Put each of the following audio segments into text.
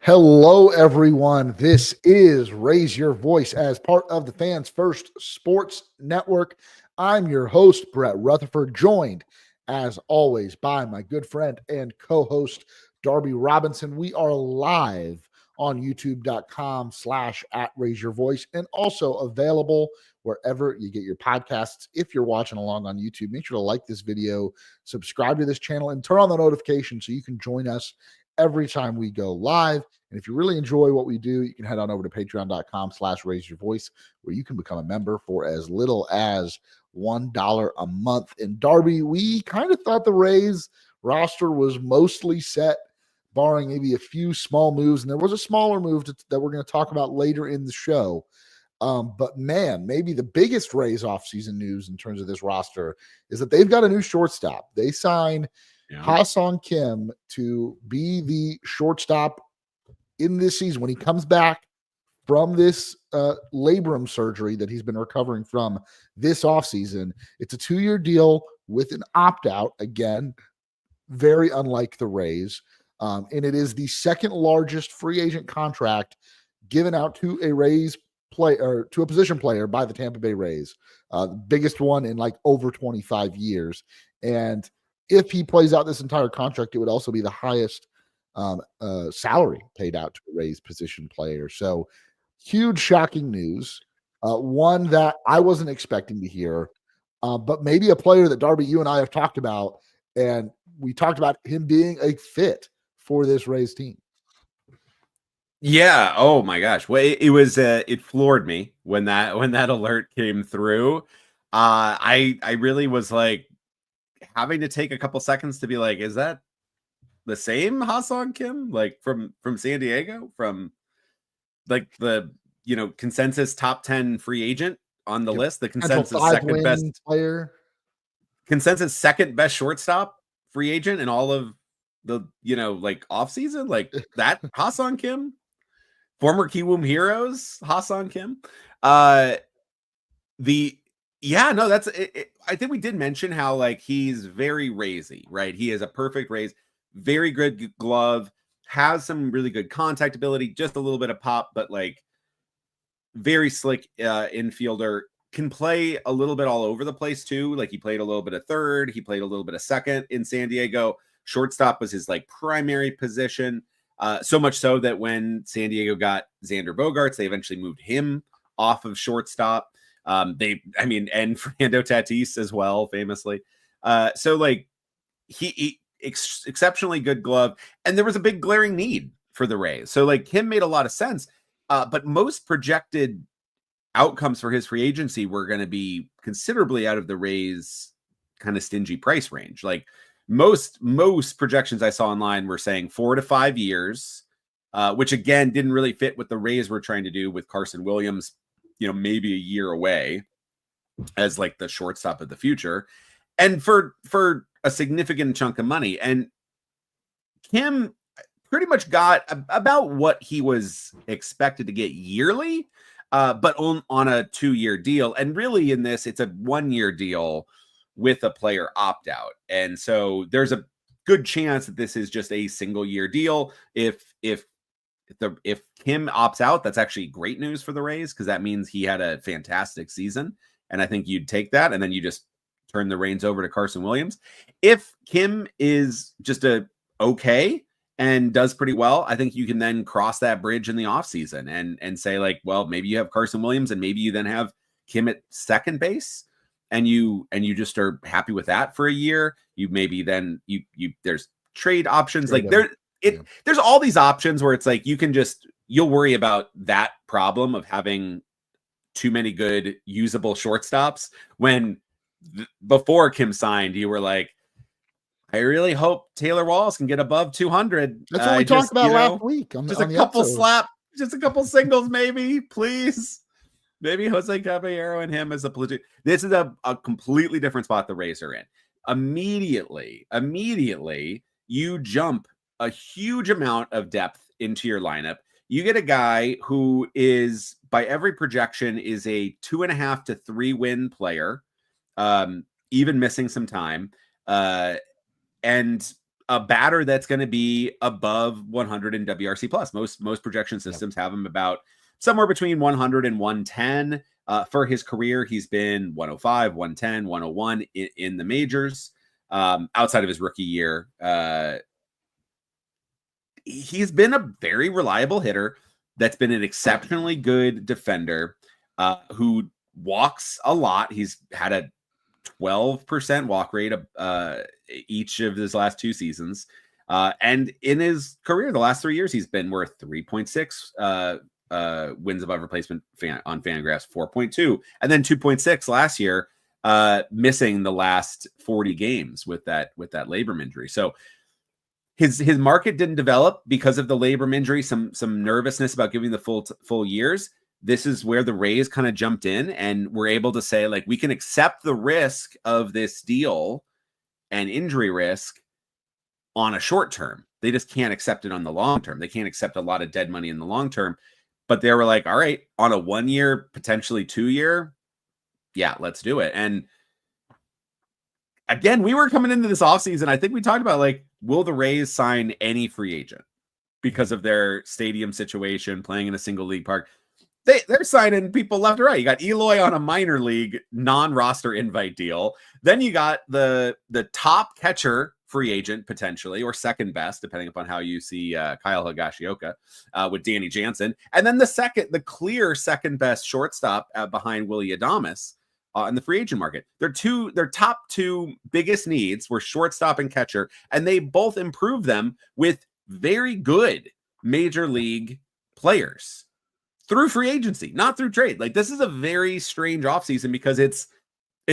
Hello, everyone. This is Raise Your Voice as part of the Fans First Sports Network. I'm your host, Brett Rutherford, joined as always by my good friend and co-host, Darby Robinson. We are live on youtube.com/at Raise Your Voice and also available wherever you get your podcasts. If you're watching along on YouTube, make sure to like this video, subscribe to this channel, and turn on the notification so you can join us every time we go live. And if you really enjoy what we do, you can head on over to patreon.com/raise your voice, where you can become a member for as little as $1 a month. And Darby, we kind of thought the Rays roster was mostly set, barring maybe a few small moves. And there was a smaller move that we're going to talk about later in the show. But man, maybe the biggest Rays offseason news in terms of this roster is that they've got a new shortstop. They signed Ha-Seong Kim to be the shortstop in this season when he comes back from this labrum surgery that he's been recovering from this offseason. It's a 2-year deal with an opt-out. Again, very unlike the Rays. And it is the second largest free agent contract given out to a Rays player, to a position player by the Tampa Bay Rays. The biggest one in like over 25 years. And if he plays out this entire contract, it would also be the highest salary paid out to a Rays position player. So huge, shocking news. One that I wasn't expecting to hear, but maybe a player that Darby, you and I have talked about, and we talked about him being a fit for this Rays team. Yeah. Oh my gosh. Well, it was it floored me when that alert came through. I really was like having to take a couple seconds to be like, is that the same Ha-Seong Kim, like from San Diego, from like the consensus top 10 free agent on the list, the consensus second best player, consensus second best shortstop free agent in all of the like off season, like that Ha-Seong Kim, former Kiwoom Heroes Ha-Seong Kim. That's it. I think we did mention how like he's very Raysy, right? He is a perfect Rays, very good glove, has some really good contact ability, just a little bit of pop, but like very slick infielder. Can play a little bit all over the place too. Like he played a little bit of third, he played a little bit of second in San Diego. Shortstop was his like primary position. So much so that when San Diego got Xander Bogaerts, they eventually moved him off of shortstop. And Fernando Tatis as well, famously. So like he exceptionally good glove, and there was a big glaring need for the Rays. So like him made a lot of sense. But most projected outcomes for his free agency were going to be considerably out of the Rays' kind of stingy price range. Like most projections I saw online were saying 4 to 5 years, which again didn't really fit what the Rays were trying to do with Carson Williams, maybe a year away as like the shortstop of the future, and for a significant chunk of money. And Kim pretty much got about what he was expected to get yearly, but on a 2-year deal. And really in this, it's a 1-year deal with a player opt-out. And so there's a good chance that this is just a single-year deal. If Kim opts out, that's actually great news for the Rays, because that means he had a fantastic season. And I think you'd take that, and then you just turn the reins over to Carson Williams. If Kim is just okay and does pretty well, I think you can then cross that bridge in the offseason and say like, well, maybe you have Carson Williams and maybe you then have Kim at second base, and you just are happy with that for a year. You maybe then you there's trade options. Like there's all these options where it's like you'll worry about that problem of having too many good usable shortstops when before Kim signed, you were like, I really hope Taylor Walls can get above 200. That's what we talked about last week. Just a couple singles, maybe, please. Maybe Jose Caballero and him as a platoon. This is a completely different spot the Rays are in. Immediately, you jump a huge amount of depth into your lineup. You get a guy who is, by every projection, is a 2.5 to 3 win player, even missing some time. And a batter that's going to be above 100 in WRC plus. Most projection systems have him about somewhere between 100 and 110. For his career, he's been 105, 110, 101 in the majors. Outside of his rookie year, he's been a very reliable hitter that's been an exceptionally good defender who walks a lot. He's had a 12% walk rate each of his last 2 seasons. And in his career, the last 3 years, he's been worth 3.6 wins above replacement on Fangraphs, 4.2, and then 2.6 last year, missing the last 40 games with that labrum injury. So his market didn't develop because of the labrum injury, some nervousness about giving the full years. This is where the Rays kind of jumped in and were able to say, like, we can accept the risk of this deal and injury risk on a short term. They just can't accept it on the long term. They can't accept a lot of dead money in the long term. But they were like, all right, on a 1 year, potentially 2 year, yeah, let's do it. And again, we were coming into this offseason. I think we talked about, like, will the Rays sign any free agent because of their stadium situation, playing in a single league park? They're signing people left or right. You got Eloy on a minor league non-roster invite deal. Then you got the top catcher free agent potentially, or second best, depending upon how you see Kyle Higashioka with Danny Jansen. And then the clear second best shortstop behind Willie Adames in the free agent market. Their top 2 biggest needs were shortstop and catcher, and they both improved them with very good major league players through free agency, not through trade. Like, this is a very strange offseason because it's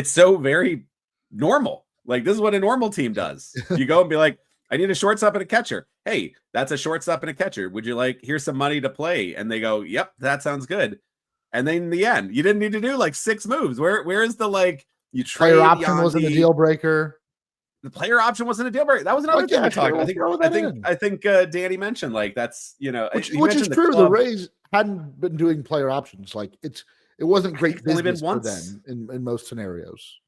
so very normal. Like, this is what a normal team does. You go and be like, I need a shortstop and a catcher. Hey, that's a shortstop and a catcher. Would you like, here's some money to play? And they go, yep, that sounds good. And then in the end, you didn't need to do like 6 moves. Where is the, like, you trade player option wasn't a deal breaker. The player option wasn't a deal breaker. That was another thing we talked about. I think Danny mentioned, like, that's, which is true. The Rays hadn't been doing player options. Like, it wasn't great business for them in most scenarios.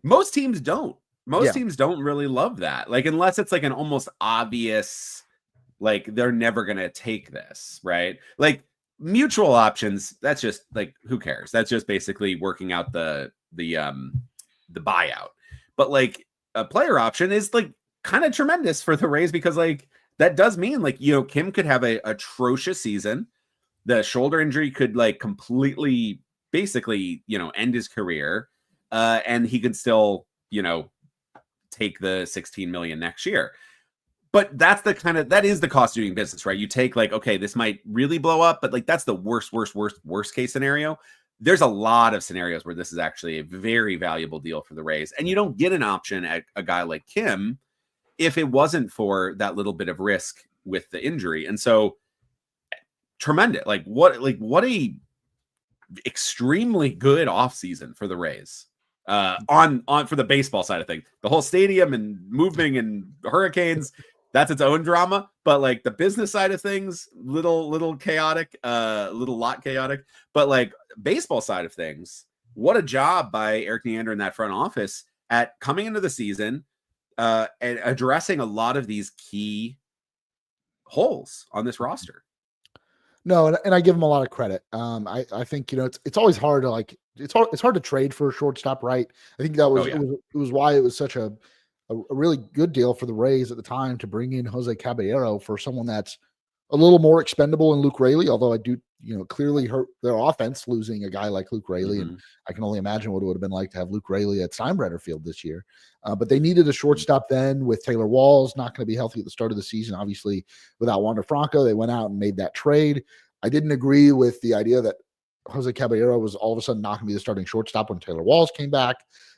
Most teams don't. Most teams don't really love that. Like, unless it's like an almost obvious, like, they're never going to take this, right? Like, mutual options, that's just like, who cares? That's just basically working out the buyout. But like, a player option is like kind of tremendous for the Rays because, like, that does mean, like, Kim could have a atrocious season. The shoulder injury could, like, completely basically, end his career. And he could still, take the 16 million next year. But that's that is the cost of doing business, right? You take, like, okay, this might really blow up, but like, that's the worst case scenario. There's a lot of scenarios where this is actually a very valuable deal for the Rays. And you don't get an option at a guy like Kim if it wasn't for that little bit of risk with the injury. And so tremendous. What a extremely good offseason for the Rays. On for the baseball side of things, the whole stadium and moving and hurricanes, that's its own drama. But like, the business side of things, little chaotic, lot chaotic. But like, baseball side of things, what a job by Eric Neander in that front office at coming into the season and addressing a lot of these key holes on this roster. No, and I give him a lot of credit. I think, it's always hard to, like, it's hard to trade for a shortstop, right? I think that was it was why it was such a really good deal for the Rays at the time to bring in Jose Caballero for someone that's a little more expendable than Luke Raley, although I do, clearly hurt their offense losing a guy like Luke Raley. And I can only imagine what it would have been like to have Luke Raley at Steinbrenner Field this year. But they needed a shortstop then with Taylor Walls not going to be healthy at the start of the season. Obviously, without Wander Franco, they went out and made that trade. I didn't agree with the idea that Jose Caballero was all of a sudden not going to be the starting shortstop when Taylor Walls came back.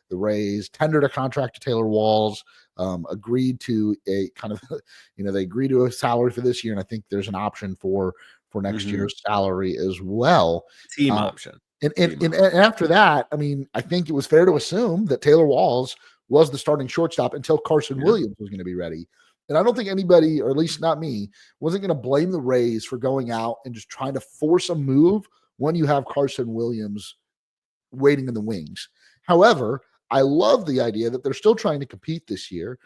The Rays tendered a contract to Taylor Walls, agreed to a kind of, they agreed to a salary for this year. And I think there's an option for next year's salary as well. Team option. And after that, I mean, I think it was fair to assume that Taylor Walls was the starting shortstop until Carson Williams was going to be ready. And I don't think anybody, or at least not me, wasn't going to blame the Rays for going out and just trying to force a move when you have Carson Williams waiting in the wings. However, I love the idea that they're still trying to compete this year.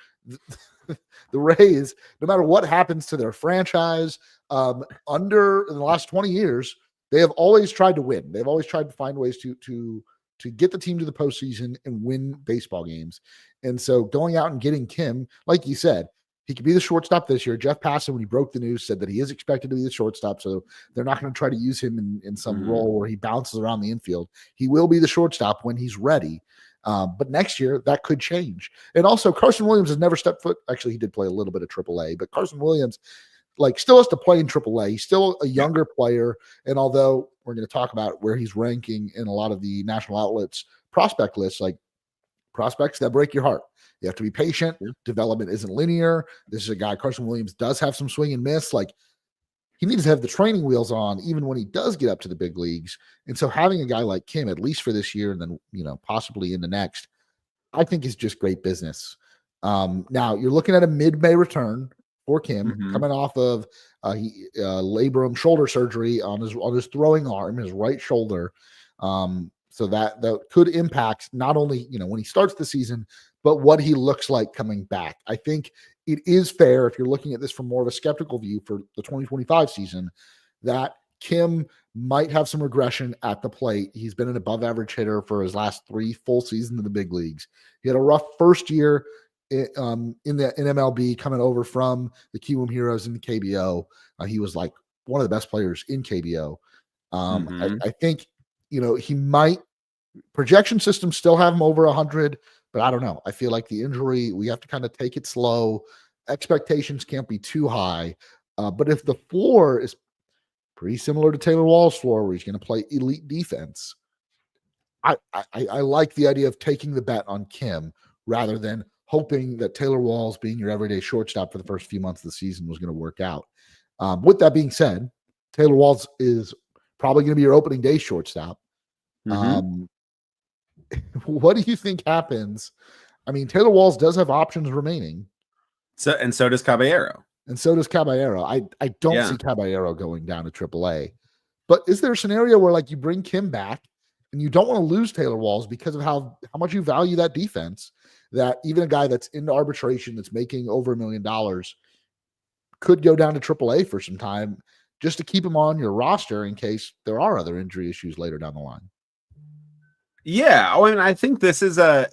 the Rays, no matter what happens to their franchise, in the last 20 years, they have always tried to win. They've always tried to find ways to get the team to the postseason and win baseball games. And so going out and getting Kim, like you said, he could be the shortstop this year. Jeff Passan, when he broke the news, said that he is expected to be the shortstop. So they're not going to try to use him in some role where he bounces around the infield. He will be the shortstop when he's ready. But next year, that could change. And also, Carson Williams has never stepped foot. Actually, he did play a little bit of AAA, but Carson Williams still has to play in AAA. He's still a younger player. And although we're going to talk about where he's ranking in a lot of the national outlets prospect lists, like prospects that break your heart. You have to be patient. Yeah. Development isn't linear. This is a guy, Carson Williams, does have some swing and miss. He needs to have the training wheels on even when he does get up to the big leagues. And so having a guy like Kim, at least for this year and then, possibly in the next, I think is just great business. Now you're looking at a mid-May return for Kim, coming off of labrum shoulder surgery on his throwing arm, his right shoulder. So that could impact not only, when he starts the season, but what he looks like coming back. I think it is fair, if you're looking at this from more of a skeptical view for the 2025 season, that Kim might have some regression at the plate. He's been an above average hitter for his last 3 full seasons in the big leagues. He had a rough first year in MLB coming over from the Kiwoom Heroes in the KBO. He was like one of the best players in KBO. I think, he might, projection systems still have him over 100, but I don't know. I feel like the injury, we have to kind of take it slow. Expectations can't be too high. But if the floor is pretty similar to Taylor Wall's floor, where he's going to play elite defense, I like the idea of taking the bet on Kim rather than hoping that Taylor Walls being your everyday shortstop for the first few months of the season was going to work out. With that being said, Taylor Walls is probably going to be your opening day shortstop. What do you think happens? I mean, Taylor Walls does have options remaining. So does Caballero. I don't see Caballero going down to AAA. But is there a scenario where you bring Kim back and you don't want to lose Taylor Walls because of how much you value that defense, that even a guy that's into arbitration that's making over $1 million could go down to AAA for some time just to keep him on your roster in case there are other injury issues later down the line? Yeah. I mean, I think this is in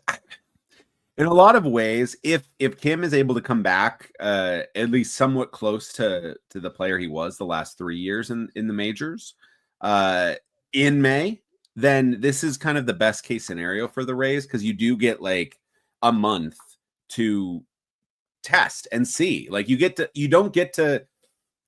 a lot of ways, if Kim is able to come back at least somewhat close to the player he was the last 3 years in the majors in May, then this is kind of the best case scenario for the Rays, because you do get a month to test and see. You don't get to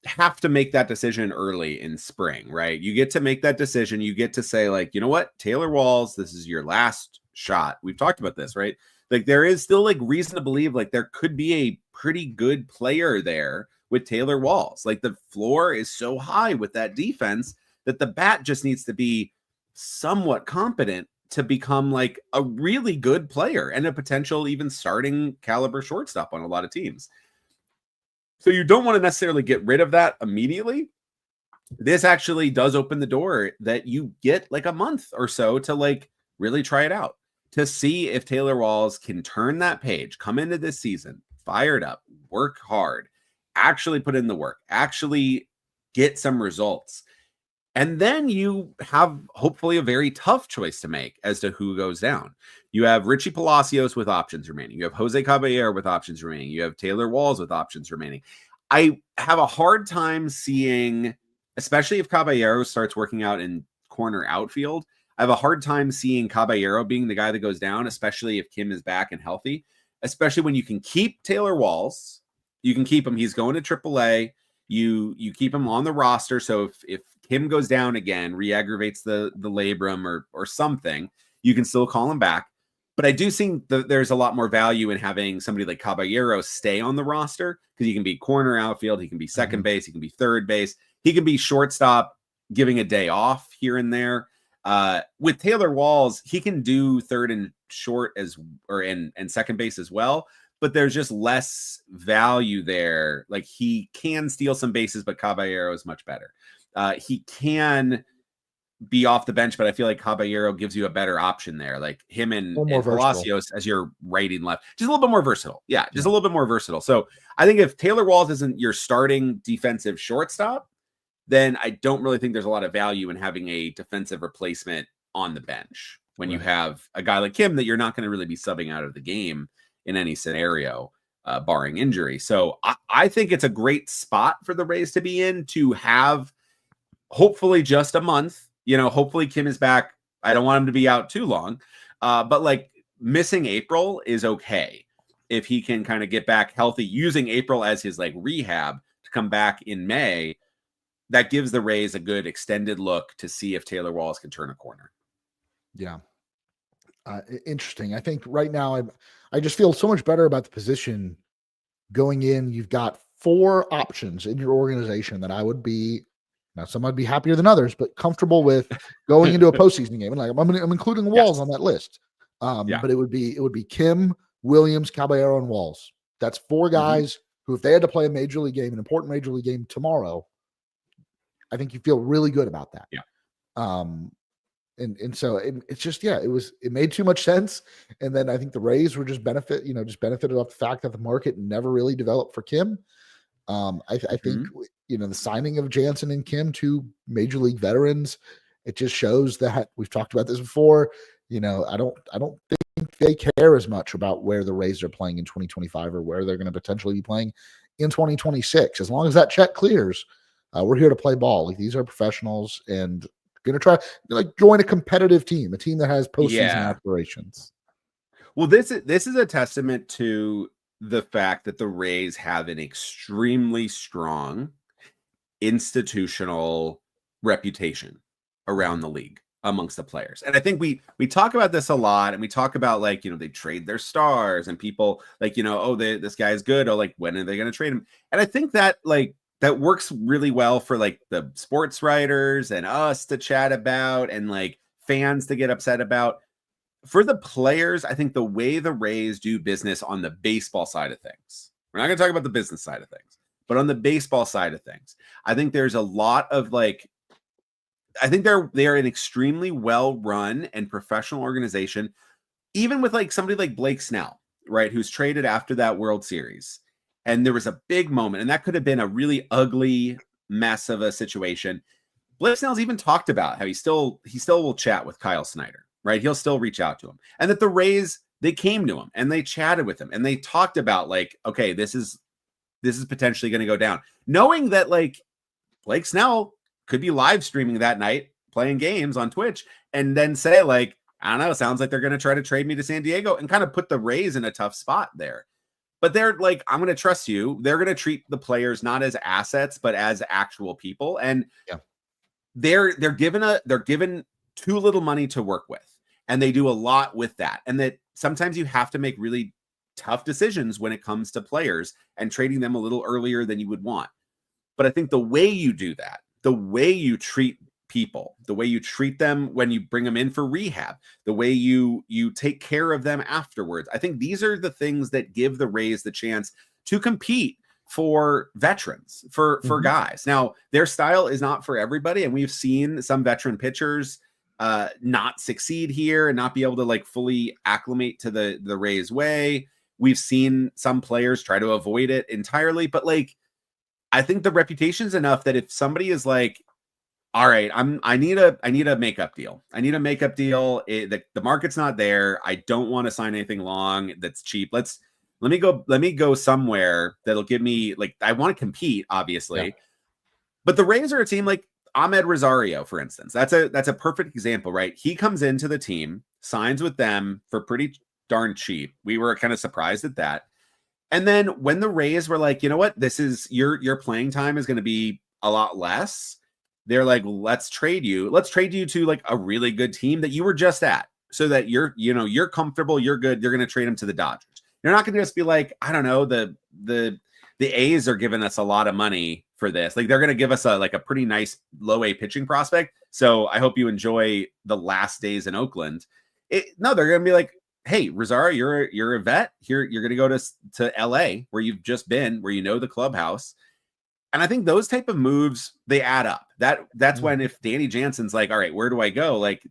have to make that decision early in spring, right? You get to make that decision. You get to say, you know what, Taylor Walls, this is your last shot. We've talked about this, right? There is still reason to believe there could be a pretty good player there with Taylor Walls. The floor is so high with that defense that the bat just needs to be somewhat competent to become a really good player and a potential even starting caliber shortstop on a lot of teams. So you don't want to necessarily get rid of that immediately. This actually does open the door that you get a month or so to really try it out, to see if Taylor Walls can turn that page, come into this season fired up, work hard, actually put in the work, actually get some results. And then you have hopefully a very tough choice to make as to who goes down. You have Richie Palacios with options remaining. You have Jose Caballero with options remaining. You have Taylor Walls with options remaining. I have a hard time seeing, especially if Caballero starts working out in corner outfield, I have a hard time seeing Caballero being the guy that goes down, especially if Kim is back and healthy, especially when you can keep Taylor Walls. You can keep him. He's going to AAA. You keep him on the roster. So if Kim goes down again, re-aggravates the labrum or something, you can still call him back. But I do think that there's a lot more value in having somebody like Caballero stay on the roster, because he can be corner outfield, he can be second base, he can be third base, he can be shortstop, giving a day off here and there. With Taylor Walls, he can do third and short and second base as well, but there's just less value there. He can steal some bases, but Caballero is much better. He can be off the bench, but I feel like Caballero gives you a better option there. Like him and Palacios as your right and left, just a little bit more versatile. Yeah, just a little bit more versatile. So I think if Taylor Walls isn't your starting defensive shortstop, then I don't really think there's a lot of value in having a defensive replacement on the bench when you have a guy like him that you're not going to really be subbing out of the game in any scenario, barring injury. So I think it's a great spot for the Rays to be in, to have hopefully just a month. Hopefully Kim is back. I don't want him to be out too long, but like missing April is okay if he can kind of get back healthy, using April as his like rehab to come back in May. That gives the Rays a good extended look to see if Taylor Walls can turn a corner. Yeah. Interesting. I think right now I just feel so much better about the position going in. You've got 4 options in your organization that I would be, now some might be happier than others, but comfortable with going into a postseason game. And like I'm including Walls on that list. But it would be Kim, Williams, Caballero, and Walls. That's 4 guys who, if they had to play a major league game, an important major league game tomorrow, I think you feel really good about that. Yeah. And so it's just, it made too much sense. And then I think the Rays were just benefited off the fact that the market never really developed for Kim. I think, the signing of Jansen and Kim, 2 major league veterans, it just shows that we've talked about this before. I don't think they care as much about where the Rays are playing in 2025 or where they're going to potentially be playing in 2026. As long as that check clears, we're here to play ball. Like, these are professionals and going to try join a competitive team, a team that has postseason aspirations. Well, this is a testament to the fact that the Rays have an extremely strong institutional reputation around the league amongst the players. And I think we talk about this a lot, and we talk about they trade their stars and people this guy is good. Oh, like, when are they going to trade him? And I think that that works really well for the sports writers and us to chat about, and fans to get upset about. For the players, I think the way the Rays do business on the baseball side of things, we're not going to talk about the business side of things, but on the baseball side of things, I think there's a lot of I think they're an extremely well-run and professional organization, even with somebody like Blake Snell, right, who's traded after that World Series. And there was a big moment, and that could have been a really ugly mess of a situation. Blake Snell's even talked about how he still will chat with Kyle Snyder, right? He'll still reach out to him. And that the Rays, they came to him and they chatted with him and they talked about okay, this is potentially going to go down. Knowing that Blake Snell could be live streaming that night, playing games on Twitch, and then say I don't know, sounds like they're going to try to trade me to San Diego, and kind of put the Rays in a tough spot there. But they're I'm going to trust you. They're going to treat the players not as assets, but as actual people. And they're given too little money to work with. And they do a lot with that. And that sometimes you have to make really tough decisions when it comes to players and trading them a little earlier than you would want. But I think the way you do that, the way you treat people, the way you treat them when you bring them in for rehab, the way you take care of them afterwards, I think these are the things that give the Rays the chance to compete for veterans, for guys. Now, their style is not for everybody, and we've seen some veteran pitchers not succeed here and not be able to fully acclimate to the Rays way. We've seen some players try to avoid it entirely, but I think the reputation's enough that if somebody is all right, I need a makeup deal. I need a makeup deal. The market's not there. I don't want to sign anything long that's cheap. Let me go somewhere that'll give me I want to compete, obviously. Yeah. But the Rays are a team like Ahmed Rosario, for instance. That's a perfect example, right? He comes into the team, signs with them for pretty darn cheap. We were kind of surprised at that. And then when the Rays were you know what, this is your playing time is going to be a lot less. They're let's trade you to a really good team that you were just at, so that you're comfortable, you're good. You're going to trade him to the Dodgers. You're not going to just be I don't know, the A's are giving us a lot of money for this. They're going to give us a pretty nice low A pitching prospect. So I hope you enjoy the last days in Oakland. No, they're going to be hey, Rosario, you're a vet here. You're going to go to LA, where you've just been, where the clubhouse. And I think those type of moves, they add up. That's when if Danny Jansen's like, all right, where do I go? Like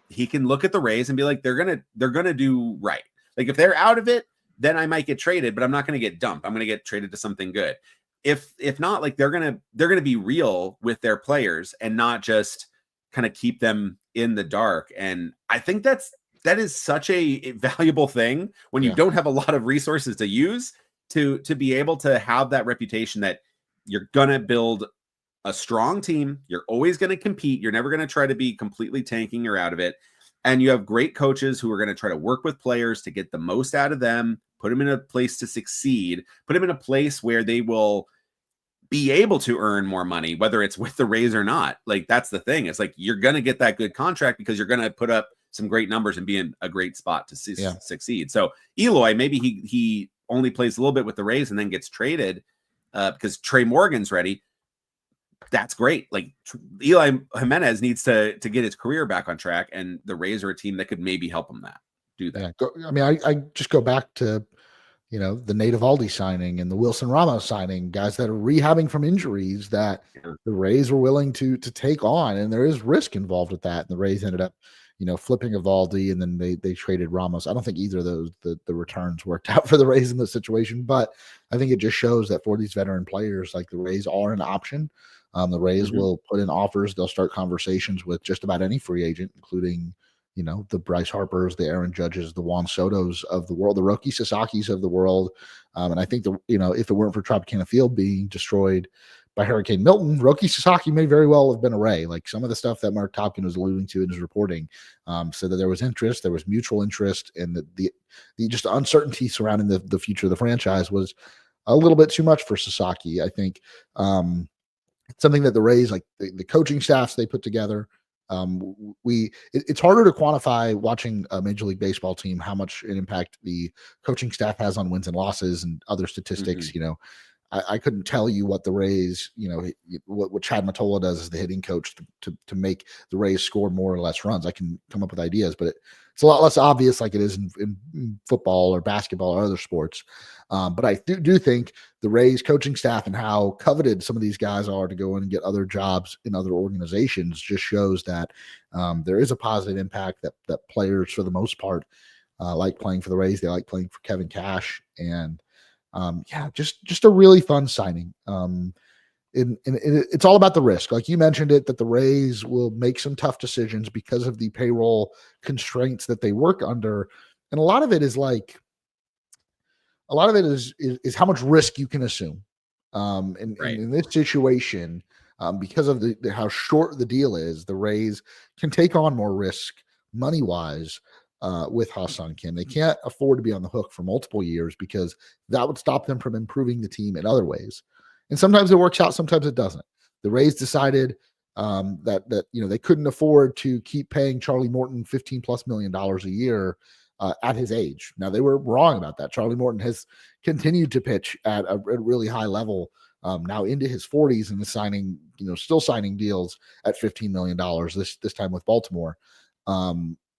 he can look at the Rays and be like, they're gonna do right. Like if they're out of it, then I might get traded, but I'm not gonna get dumped. I'm gonna get traded to something good. If not, like they're gonna be real with their players and not just kind of keep them in the dark. And I think that is such a valuable thing when you don't have a lot of resources to use to be able to have that reputation that you're gonna build a strong team. You're always going to compete. You're never going to try to be completely tanking or out of it. And you have great coaches who are going to try to work with players to get the most out of them, put them in a place to succeed, put them in a place where they will be able to earn more money, whether it's with the Rays or not. Like that's the thing. It's like you're going to get that good contract because you're going to put up some great numbers and be in a great spot to succeed. So Eloy, maybe he only plays a little bit with the Rays and then gets traded because Trey Morgan's ready. That's great. Like Eli Jimenez needs to get his career back on track, and the Rays are a team that could maybe help him do that. Yeah, I mean, I just go back to, the Nate Eovaldi signing and the Wilson Ramos signing, guys that are rehabbing from injuries that the Rays were willing to take on, and there is risk involved with that. And the Rays ended up, flipping Eovaldi, and then they traded Ramos. I don't think either of those the returns worked out for the Rays in this situation, but I think it just shows that for these veteran players, like the Rays are an option. The Rays will put in offers. They'll start conversations with just about any free agent, including, the Bryce Harpers, the Aaron Judges, the Juan Sotos of the world, the Roki Sasakis of the world. And I think if it weren't for Tropicana Field being destroyed by Hurricane Milton, Roki Sasaki may very well have been a Ray. Like some of the stuff that Mark Topkin was alluding to in his reporting, so that there was interest, there was mutual interest, and the just uncertainty surrounding the future of the franchise was a little bit too much for Sasaki. I think. Something that the Rays, like the coaching staffs they put together, it's harder to quantify watching a Major League Baseball team how much an impact the coaching staff has on wins and losses and other statistics. I couldn't tell you what the Rays, what Chad Mottola does as the hitting coach to make the Rays score more or less runs. I can come up with ideas, but it's a lot less obvious like it is in football or basketball or other sports. But I do think the Rays coaching staff and how coveted some of these guys are to go in and get other jobs in other organizations just shows that there is a positive impact that players, for the most part, like playing for the Rays. They like playing for Kevin Cash, and just a really fun signing. It's all about the risk. Like you mentioned it, that the Rays will make some tough decisions because of the payroll constraints that they work under. And a lot of it is how much risk you can assume. In this situation, because of how short the deal is, the Rays can take on more risk money-wise with Ha-Seong Kim. They can't afford to be on the hook for multiple years because that would stop them from improving the team in other ways. And sometimes it works out, sometimes it doesn't. The Rays decided that they couldn't afford to keep paying Charlie Morton $15+ million a year at his age. Now, they were wrong about that. Charlie Morton has continued to pitch at a really high level now into his 40s and is signing, still signing deals at $15 million this time with Baltimore.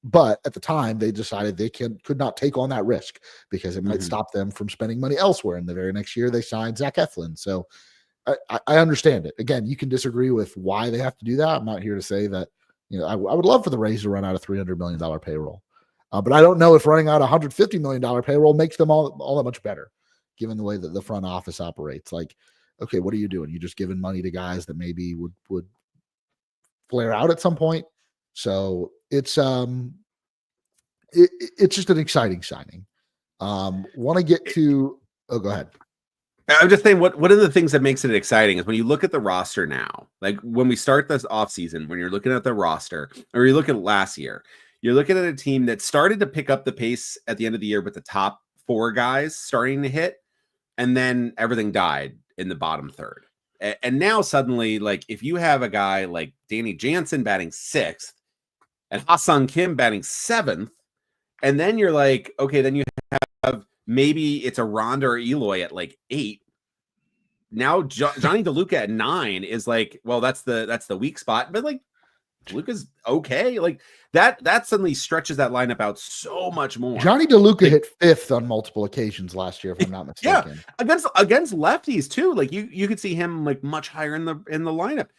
But at the time, they decided they could not take on that risk because it might stop them from spending money elsewhere. And the very next year, they signed Zach Eflin. So I understand it. Again, you can disagree with why they have to do that. I'm not here to say that, I would love for the Rays to run out a $300 million payroll. But I don't know if running out a $150 million payroll makes them all that much better, given the way that the front office operates. Like, okay, what are you doing? You're just giving money to guys that maybe would flare out at some point. So it's just an exciting signing. Want to get to? Oh, go ahead. I'm just saying, what are the things that makes it exciting is when you look at the roster now, like when we start this offseason, when you're looking at the roster, or you look at last year, you're looking at a team that started to pick up the pace at the end of the year with the top 4 guys starting to hit, and then everything died in the bottom third. And now suddenly, like if you have a guy like Danny Jansen batting 6th and Ha-Seong Kim batting 7th, and then you're like, okay, then you have maybe it's a Ronda or Eloy at like 8. Now Johnny DeLuca at 9 is like, well, that's the weak spot. But like DeLuca's okay. Like that suddenly stretches that lineup out so much more. Johnny DeLuca hit 5th on multiple occasions last year, if I'm not mistaken. Yeah, against lefties too. Like you could see him like much higher in the lineup.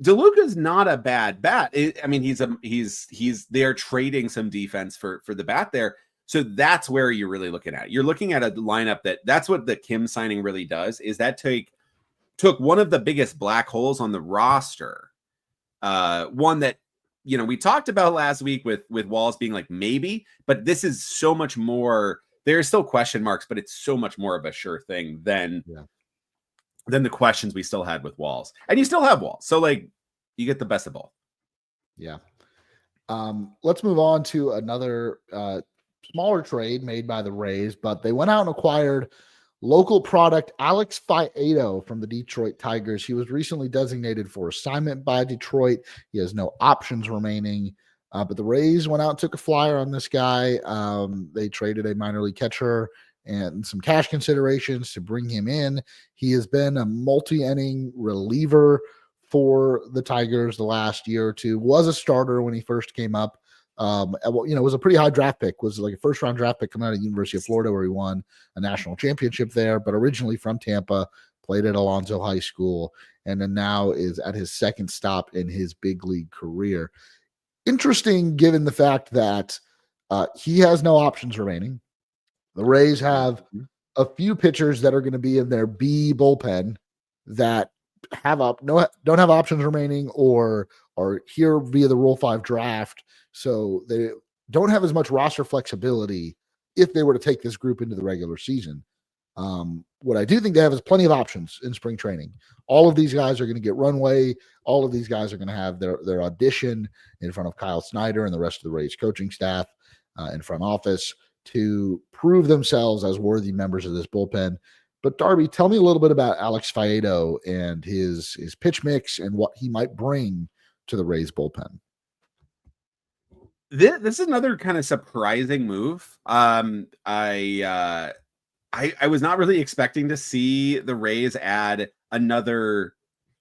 DeLuca's not a bad bat. I mean, he's they're trading some defense for the bat there. So that's where you're really looking at. You're looking at a lineup that's what the Kim signing really does, is that took one of the biggest black holes on the roster. One that, we talked about last week with Walls being like maybe, but this is so much more. There's still question marks, but it's so much more of a sure thing than the questions we still had with Walls. And you still have Walls. So like you get the best of both. Yeah. Let's move on to another smaller trade made by the Rays, but they went out and acquired local product Alex Faedo from the Detroit Tigers. He was recently designated for assignment by Detroit. He has no options remaining, but the Rays went out and took a flyer on this guy. They traded a minor league catcher and some cash considerations to bring him in. He has been a multi-inning reliever for the Tigers the last year or two, was a starter when he first came up. It was a pretty high draft pick, was like a first-round draft pick coming out of the University of Florida, where he won a national championship there, but originally from Tampa, played at Alonzo High School, and then now is at his second stop in his big league career. Interesting, given the fact that he has no options remaining. The Rays have a few pitchers that are going to be in their B bullpen that don't have options remaining or are here via the Rule 5 draft. So they don't have as much roster flexibility if they were to take this group into the regular season. What I do think they have is plenty of options in spring training. All of these guys are going to get runway. All of these guys are going to have their audition in front of Kyle Snyder and the rest of the Rays coaching staff and front office to prove themselves as worthy members of this bullpen. But Darby, tell me a little bit about Alex Faedo and his pitch mix and what he might bring to the Rays bullpen. This is another kind of surprising move. I was not really expecting to see the Rays add another,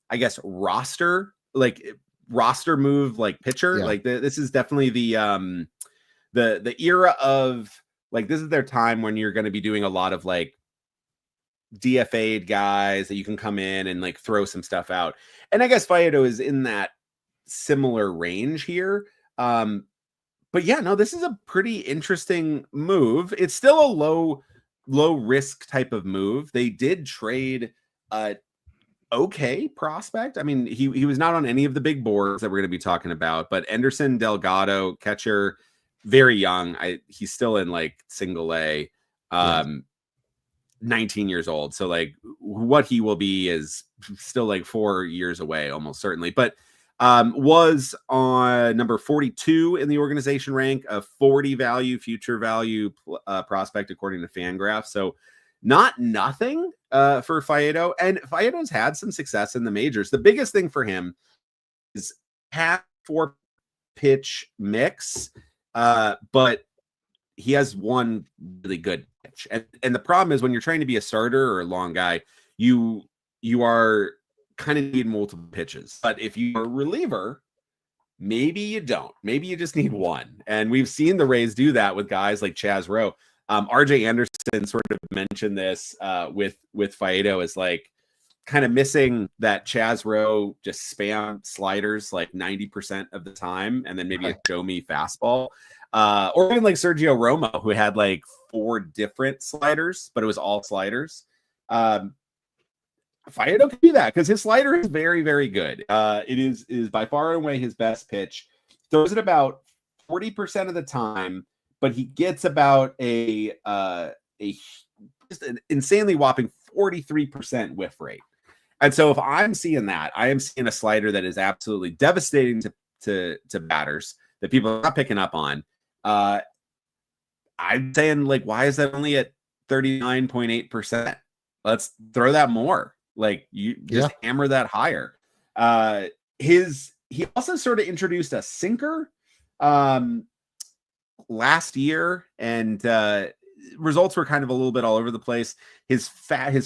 I guess, roster move, like pitcher. Yeah. Like this is definitely the era of like, this is their time when you're going to be doing a lot of like DFA'd guys that you can come in and like throw some stuff out. And I guess Faedo is in that similar range here. But yeah, no, this is a pretty interesting move. It's still a low risk type of move. They did trade okay prospect. I mean, he was not on any of the big boards that we're going to be talking about, but Anderson Delgado, catcher, very young. He's still in like single A, 19 years old. So like what he will be is still like 4 years away, almost certainly. But was on number 42 in the organization rank, a 40 future value prospect, according to Fangraph. So not nothing for Faedo. And Faedo's had some success in the majors. The biggest thing for him is half 4 pitch mix, but he has one really good pitch. And the problem is when you're trying to be a starter or a long guy, you are kind of need multiple pitches. But if you're a reliever, maybe you don't. Maybe you just need one. And we've seen the Rays do that with guys like Chaz Rowe. RJ Anderson sort of mentioned this with Faedo, is like kind of missing that Chaz Rowe just spam sliders like 90% of the time, and then maybe a show me fastball. Or even like Sergio Romo, who had like 4 different sliders, but it was all sliders. Faedo can do that because his slider is very, very good. It is by far and away his best pitch. Throws it about 40% of the time, but he gets about a just an insanely whopping 43% whiff rate. And so if I'm seeing that, I am seeing a slider that is absolutely devastating to batters that people are not picking up on. I'm saying, like, why is that only at 39.8%? Let's throw that more. Like, you just hammer that higher. He also sort of introduced a sinker last year, and results were kind of a little bit all over the place. His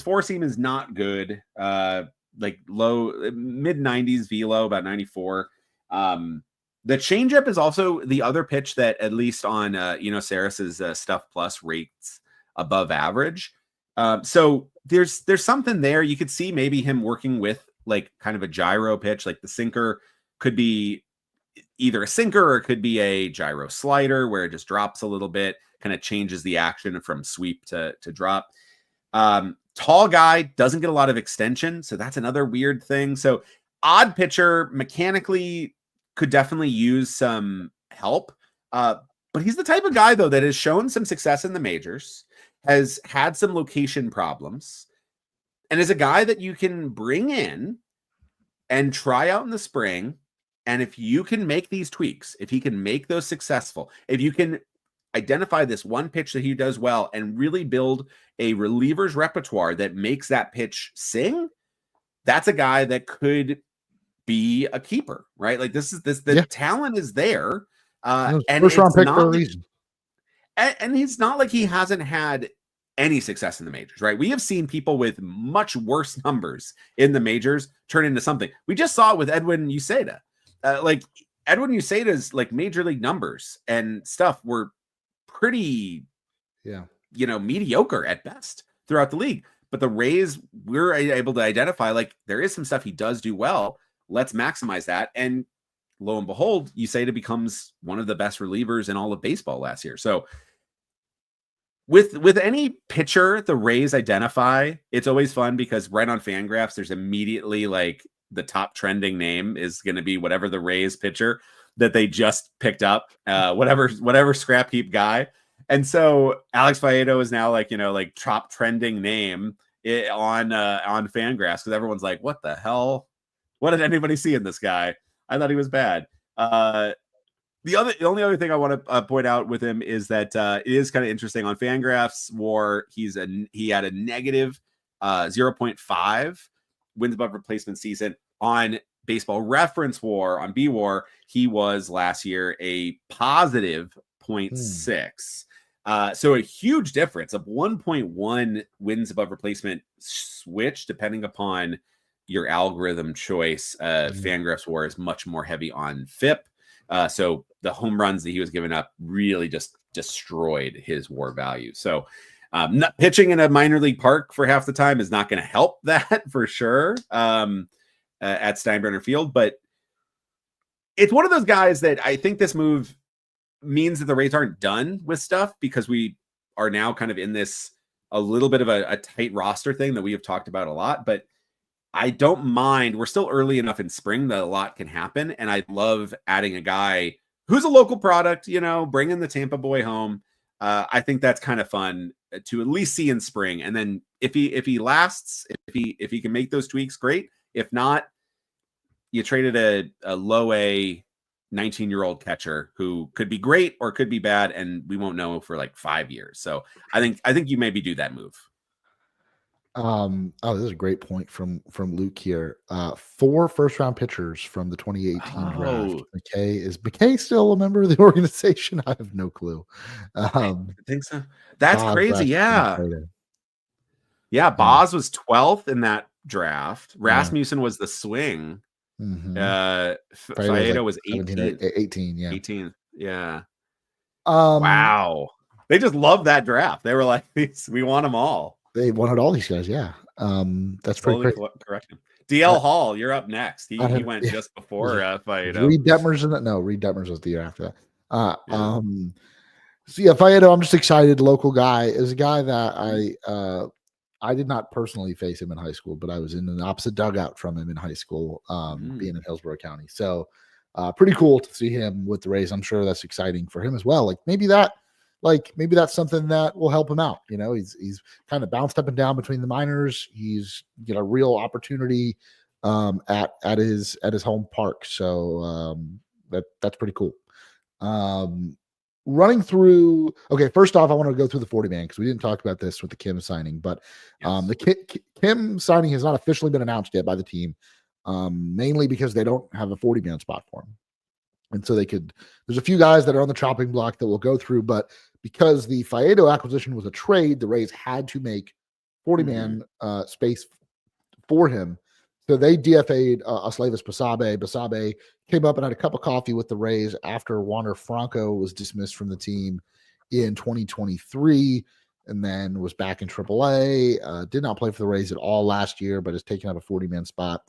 four seam is not good. Like low mid 90s velo, about 94. The changeup is also the other pitch that, at least on Saris's Stuff Plus, rates above average. So there's something there. You could see maybe him working with like kind of a gyro pitch, like the sinker could be either a sinker or it could be a gyro slider where it just drops a little bit, kind of changes the action from sweep to drop. Tall guy, doesn't get a lot of extension, so that's another weird thing. So odd pitcher, mechanically could definitely use some help. But he's the type of guy, though, that has shown some success in the majors, has had some location problems, and is a guy that you can bring in and try out in the spring. And if you can make these tweaks, if he can make those successful, if you can identify this one pitch that he does well and really build a reliever's repertoire that makes that pitch sing, that's a guy that could be a keeper, right? Like the talent is there. And first round pick for a reason. And he's not like he hasn't had any success in the majors, right? We have seen people with much worse numbers in the majors turn into something. We just saw it with Edwin Uceda. Like Edwin Uceda's like major league numbers and stuff were pretty, mediocre at best throughout the league. But the Rays, we're able to identify like there is some stuff he does do well. Let's maximize that. And lo and behold, Uceda becomes one of the best relievers in all of baseball last year. So with any pitcher the Rays identify, it's always fun because right on Fangraphs, there's immediately like the top trending name is going to be whatever the Rays pitcher that they just picked up, whatever scrap heap guy. And so Alex Faedo is now like top trending name on Fangraphs because everyone's like, what the hell? What did anybody see in this guy? I thought he was bad. The only other thing I want to point out with him is that it is kind of interesting on Fangraphs WAR. He had a negative 0.5 wins above replacement season. On Baseball Reference WAR, on B-WAR, he was last year a positive 0.6. So a huge difference of 1.1 wins above replacement switch, depending upon your algorithm choice. Fangraphs WAR is much more heavy on FIP. So the home runs that he was giving up really just destroyed his WAR value. So not pitching in a minor league park for half the time is not going to help that for sure at Steinbrenner Field. But it's one of those guys that I think this move means that the Rays aren't done with stuff because we are now kind of in this a little bit of a tight roster thing that we have talked about a lot. But I don't mind. We're still early enough in spring that a lot can happen. And I love adding a guy who's a local product, bringing the Tampa boy home. I think that's kind of fun to at least see in spring. And then if he lasts, if he can make those tweaks, great. If not, you traded a low A 19-year-old catcher who could be great or could be bad, and we won't know for like 5 years. So I think you maybe do that move. This is a great point from Luke here. 4 first-round pitchers from the 2018 draft. McKay still a member of the organization? I have no clue. I think so. That's crazy. Yeah. Yeah. Boz was 12th in that draft. Rasmussen was the swing. Faedo was 18. 18. Yeah. 18. Yeah. Wow. They just love that draft. They were like, we want them all. They wanted all these guys, yeah. That's pretty correct. DL Hall, you're up next. He went just before Faedo. Reed Detmers was the year after that. So yeah, Faedo, I'm just excited. Local guy is a guy that I did not personally face him in high school, but I was in an opposite dugout from him in high school, being in Hillsborough County. So pretty cool to see him with the Rays. I'm sure that's exciting for him as well. Maybe that's something that will help him out. He's kind of bounced up and down between the minors. He's a real opportunity at his home park. So that's pretty cool. Running through. Okay, first off, I want to go through the 40 man because we didn't talk about this with the Kim signing, but the Kim signing has not officially been announced yet by the team, mainly because they don't have a 40 man spot for him. And so there's a few guys that are on the chopping block that we'll go through, but because the Faedo acquisition was a trade, the Rays had to make 40 man space for him. So they DFA'd Oslevis Basabe. Basabe came up and had a cup of coffee with the Rays after Wander Franco was dismissed from the team in 2023 and then was back in AAA. Did not play for the Rays at all last year, but has taken up a 40-man spot.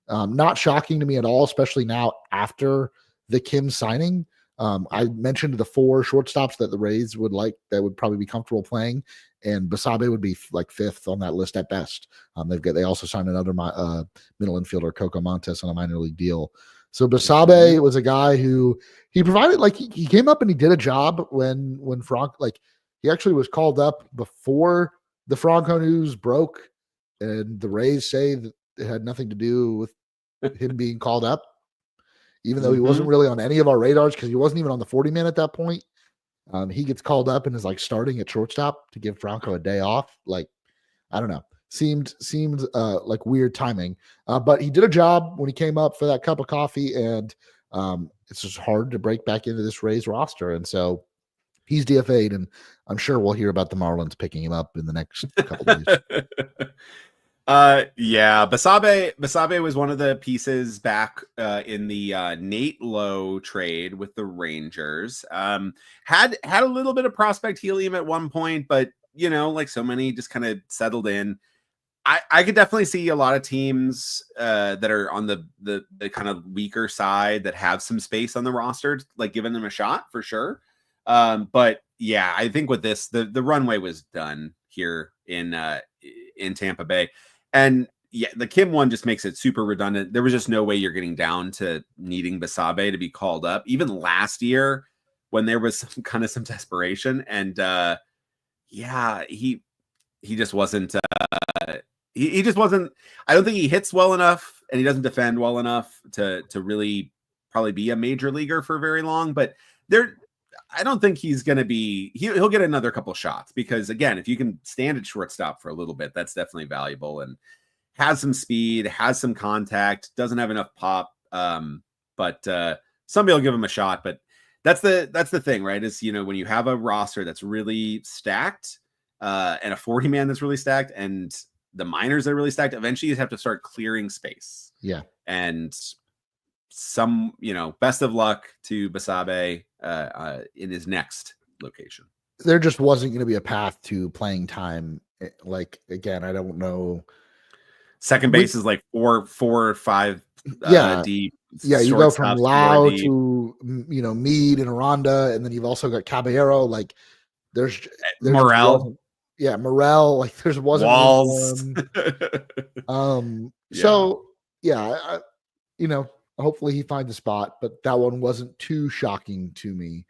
Not shocking to me at all, especially now after the Kim signing. I mentioned the 4 shortstops that the Rays would like that would probably be comfortable playing, and Basabe would be like 5th on that list at best. They also signed another middle infielder, Coco Montes, on a minor league deal. So Basabe was a guy who he provided, like he came up and he did a job when Frank, like he actually was called up before the Franco news broke, and the Rays say that it had nothing to do with him being called up, even though he wasn't really on any of our radars because he wasn't even on the 40-man at that point. He gets called up and is like starting at shortstop to give Franco a day off. Like, I don't know. Seemed like weird timing. But he did a job when he came up for that cup of coffee, and it's just hard to break back into this Rays roster. And so he's DFA'd, and I'm sure we'll hear about the Marlins picking him up in the next couple of days. Yeah, Basabe was one of the pieces back in the Nate Lowe trade with the Rangers. Had a little bit of prospect helium at one point, but like so many, just kind of settled in. I could definitely see a lot of teams that are on the kind of weaker side that have some space on the roster, like giving them a shot for sure. But yeah, I think with this, the runway was done here in Tampa Bay. And yeah, the Kim one just makes it super redundant. There was just no way you're getting down to needing Basabe to be called up. Even last year when there was some desperation, and yeah, he just wasn't he just wasn't. I don't think he hits well enough, and he doesn't defend well enough to really probably be a major leaguer for very long. But I don't think he's going to be. He'll get another couple shots because, again, if you can stand at shortstop for a little bit, that's definitely valuable. And has some speed, has some contact, doesn't have enough pop. But somebody will give him a shot. But that's the thing, right? Is when you have a roster that's really stacked and a 40-man that's really stacked, and the minors that are really stacked, eventually you have to start clearing space. Yeah, and best of luck to Basabe in his next location. There just wasn't going to be a path to playing time. Like, again, I don't know. Second base is like 4 or 5 deep. Yeah, you go from Lau to Meade and Aranda, and then you've also got Caballero. Like, there's Morel. Yeah, Morel. Like, there wasn't Walls. So yeah, hopefully he finds a spot, but that one wasn't too shocking to me.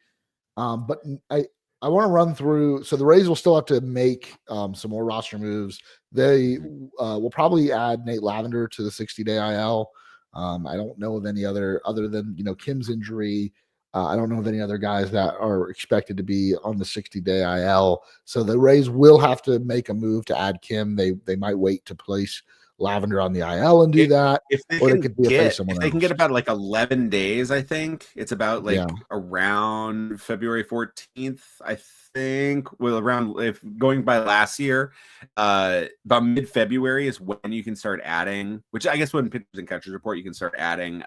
But I want to run through. So the Rays will still have to make some more roster moves. They will probably add Nate Lavender to the 60-day IL. I don't know of any other than Kim's injury. I don't know of any other guys that are expected to be on the 60-day IL. So the Rays will have to make a move to add Kim. They might wait to place Lavender on the IL and do that. If they can get about like 11 days, I think it's about around February 14th, I think. Well, around, if going by last year, about mid-February is when you can start adding, which I guess when pitchers and catchers report, you can start adding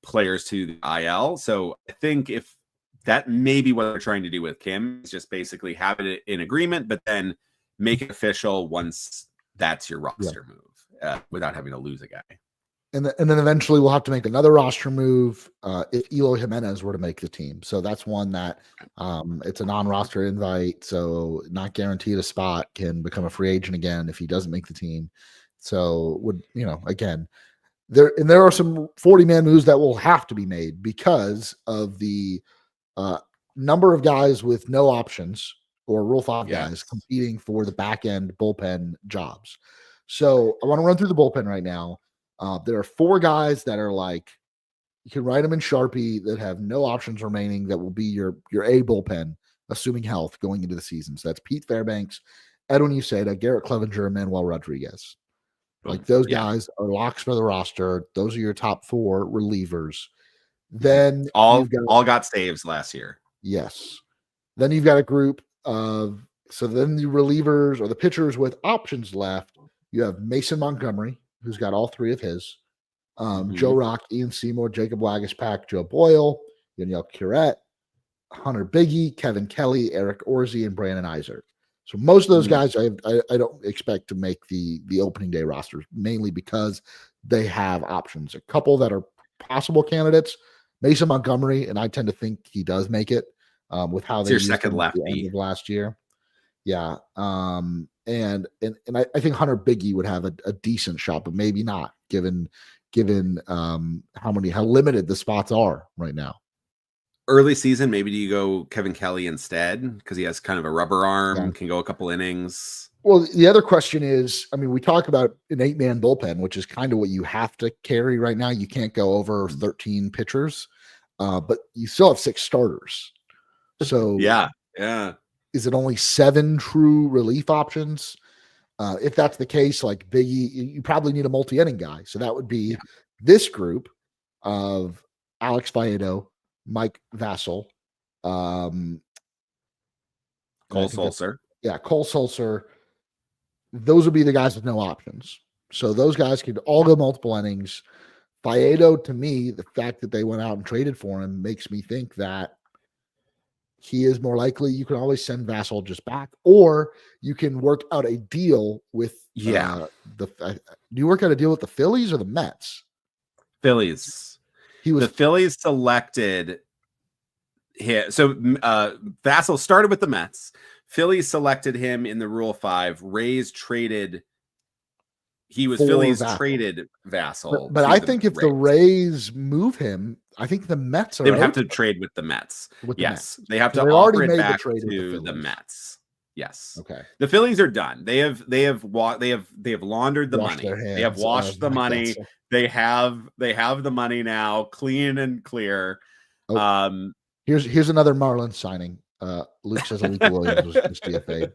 players to the IL. So I think if that may be what they're trying to do with Kim, is just basically have it in agreement, but then make it official once that's your roster move without having to lose a guy. And then eventually we'll have to make another roster move if Eloy Jimenez were to make the team. So that's one that it's a non-roster invite, so not guaranteed a spot, can become a free agent again if he doesn't make the team. So again, there are some 40-man moves that will have to be made because of the number of guys with no options or Rule 5 guys competing for the back end bullpen jobs. So I want to run through the bullpen right now. There are 4 guys that are like, you can write them in Sharpie, that have no options remaining, that will be your A bullpen, assuming health going into the season. So that's Pete Fairbanks, Edwin Uceda, Garrett Clevenger, and Manuel Rodriguez. Like, those guys are locks for the roster. Those are your top 4 relievers. Then all got saves last year. Yes. Then you've got a group of, so then the relievers or the pitchers with options left, you have Mason Montgomery, who's got all three of his. Joe Rock, Ian Seymour, Jacob Wagispack, Joe Boyle, Danielle Curette, Hunter Biggie, Kevin Kelly, Eric Orsi, and Brandon Iser. So most of those guys I don't expect to make the opening day rosters, mainly because they have options. A couple that are possible candidates, Mason Montgomery, and I tend to think he does make it with how they your used second him at the end lefty of last year. Yeah. And I think Hunter Biggie would have a decent shot, but maybe not given how limited the spots are right now. Early season, maybe do you go Kevin Kelly instead because he has kind of a rubber arm, can go a couple innings. Well, the other question is, I mean, we talk about an 8-man bullpen, which is kind of what you have to carry right now. You can't go over 13 pitchers, but you still have 6 starters. So yeah. Is it only 7 true relief options? If that's the case, like Biggie, you probably need a multi-inning guy. So that would be this group of Alex Faedo, Mike Vassell, Cole Sulser. Yeah, Cole Sulser. Those would be the guys with no options. So those guys could all go multiple innings. Faedo, to me, the fact that they went out and traded for him makes me think that he is more likely. You can always send Vassell just back, or you can work out a deal with do you work out a deal with the Phillies or the Mets? Phillies. The Phillies selected him. So Vassell started with the Mets. Phillies selected him in the Rule 5. Rays traded. Phillies Vassell. Traded Vassell. But I think if the Rays move him, I think the Mets they would have to trade with the Mets. Mets. They have to offer it back to the Mets. Yes. Okay. The Phillies are done. They have laundered the money. They have washed the money. They have the money now, clean and clear. Oh, here's another Marlins signing. Luke says Alika Williams was DFA'd.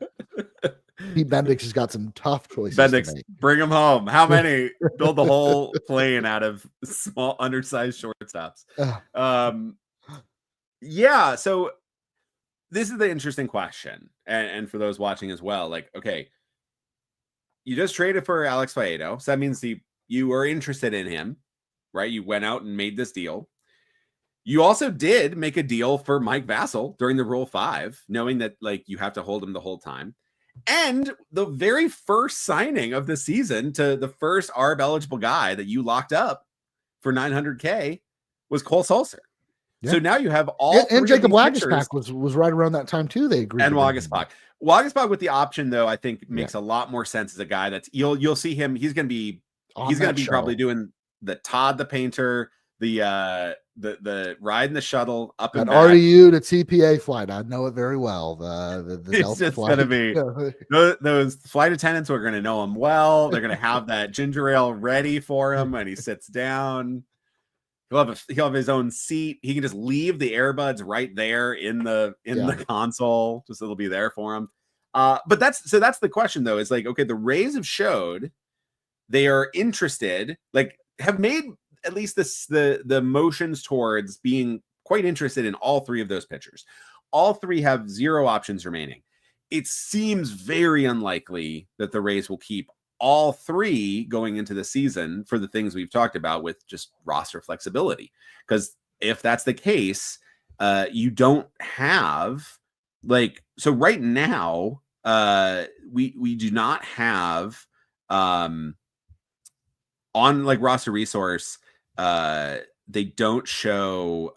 Pete Bendix has got some tough choices. Bendix, bring him home. How many? Build the whole plane out of small, undersized shortstops. Yeah. So this is the interesting question, and for those watching as well. Like, okay, you just traded for Alex Faedo, so that means you were interested in him, right? You went out and made this deal. You also did make a deal for Mike Vassell during the Rule 5, knowing that like you have to hold him the whole time. And the very first signing of the season to the first ARB eligible guy that you locked up for $900K was Cole Sulser. Yeah. So now you have all and Jacob Wagispack was right around that time too. They agreed. And Wagispack with the option though, I think makes a lot more sense as a guy that's you'll see him. He's going to be probably doing the Todd the Painter, the riding the shuttle up and back. RDU to TPA flight. I know it very well. The it's just going to be those flight attendants are going to know him well. They're going to have that ginger ale ready for him when he sits down. He'll have his own seat. He can just leave the earbuds right there in the console. Just it'll be there for him. But that's the question though. Is like, okay, the Rays have showed they are interested, like have made at least the motions towards being quite interested in all 3 of those pitchers. All 3 have 0 options remaining. It seems very unlikely that the Rays will keep all 3 going into the season for the things we've talked about with just roster flexibility. Because if that's the case, you don't have so right now, we do not have on like roster resource. They don't show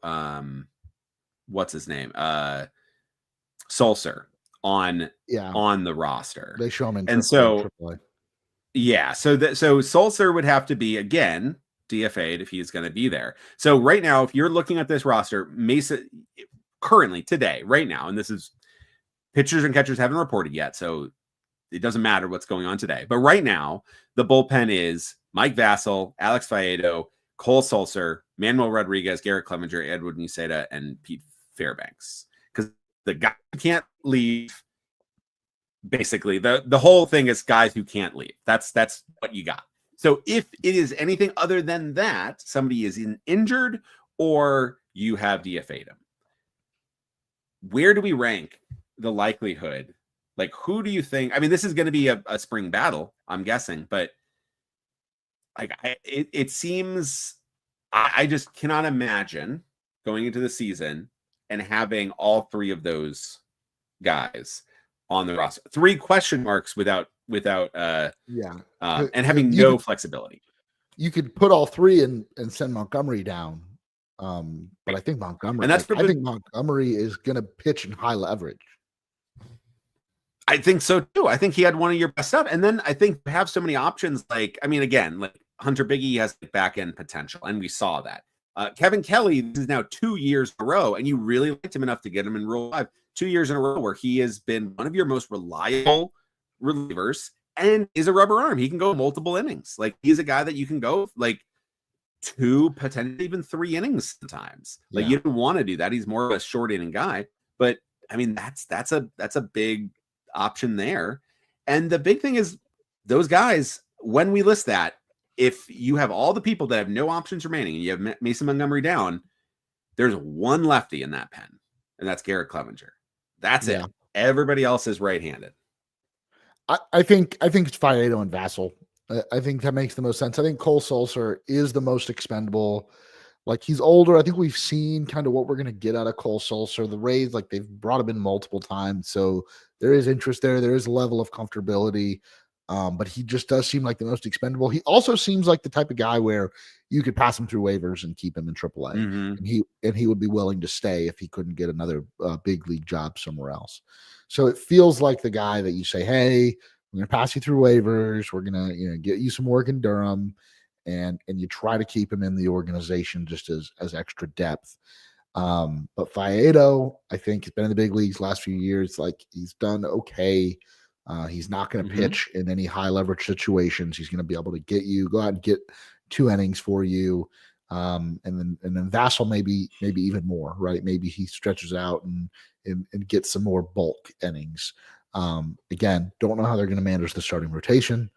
what's his name, Sulser on the roster. They show him in and so AAA. Yeah, so Sulser would have to be again DFA'd if he's going to be there. So right now, if you're looking at this roster, Mesa currently today, right now, and this is pitchers and catchers haven't reported yet, so it doesn't matter what's going on today. But right now, the bullpen is Mike Vassell, Alex Faedo, Cole Sulser, Manuel Rodriguez, Garrett Clevenger, Edward Niseta, and Pete Fairbanks. Because the guy can't leave. Basically, the whole thing is guys who can't leave. That's what you got. So if it is anything other than that, somebody is injured or you have DFA'd him. Where do we rank the likelihood? Like, who do you think? I mean, this is going to be a spring battle, I'm guessing, but like it seems I just cannot imagine going into the season and having all three of those guys on the roster. 3 question marks without Yeah. and having no flexibility. You could put all three and send Montgomery down. But I think Montgomery, And that's I think Montgomery is going to pitch in high leverage. I think so too. I think he had one of your best stuff. And then I think have so many options. Like, I mean, again, like Hunter Biggie has back end potential, and we saw that. Kevin Kelly, this is now 2 years in a row, and you really liked him enough to get him in Rule 5. 2 years in a row where he has been one of your most reliable relievers and is a rubber arm. He can go multiple innings. Like, he's a guy that you can go like 2, potentially even 3 innings sometimes. Like, you don't want to do that. He's more of a short inning guy. But I mean, that's a big option there. And the big thing is those guys, when we list that, if you have all the people that have no options remaining and you have Mason Montgomery down, there's one lefty in that pen, and that's Garrett Clevenger. That's it. Everybody else is right-handed. I think it's Faedo and Vassell. I think that makes the most sense. I think Cole Sulser is the most expendable. Like, he's older. I think we've seen kind of what we're going to get out of Cole Sulser. The Rays, like, they've brought him in multiple times, so there is interest there. There is a level of comfortability, but he just does seem like the most expendable. He also seems like the type of guy where you could pass him through waivers and keep him in AAA, and he would be willing to stay if he couldn't get another big league job somewhere else. So it feels like the guy that you say, hey, we're going to pass you through waivers. We're going to get you some work in Durham. And you try to keep him in the organization just as extra depth. But Faedo, I think, has been in the big leagues last few years. Like, he's done okay. He's not going to pitch in any high leverage situations. He's going to be able to go out and get 2 innings for you. And then Vassell maybe even more, right? Maybe he stretches out and gets some more bulk innings. Again, don't know how they're going to manage the starting rotation.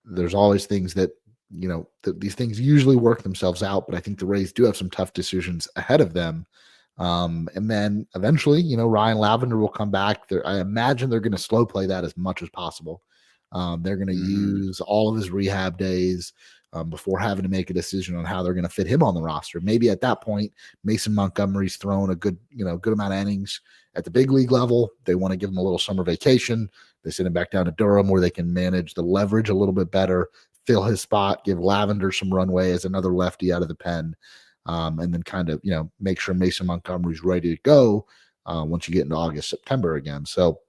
There's always things that, these things usually work themselves out, but I think the Rays do have some tough decisions ahead of them. And then eventually, Ryan Lavender will come back. I imagine they're going to slow play that as much as possible. They're going to use all of his rehab days before having to make a decision on how they're going to fit him on the roster. Maybe at that point, Mason Montgomery's thrown a good amount of innings at the big league level. They want to give him a little summer vacation. They send him back down to Durham where they can manage the leverage a little bit better, fill his spot, give Lavender some runway as another lefty out of the pen, and then kind of, make sure Mason Montgomery's ready to go once you get into August, September again. So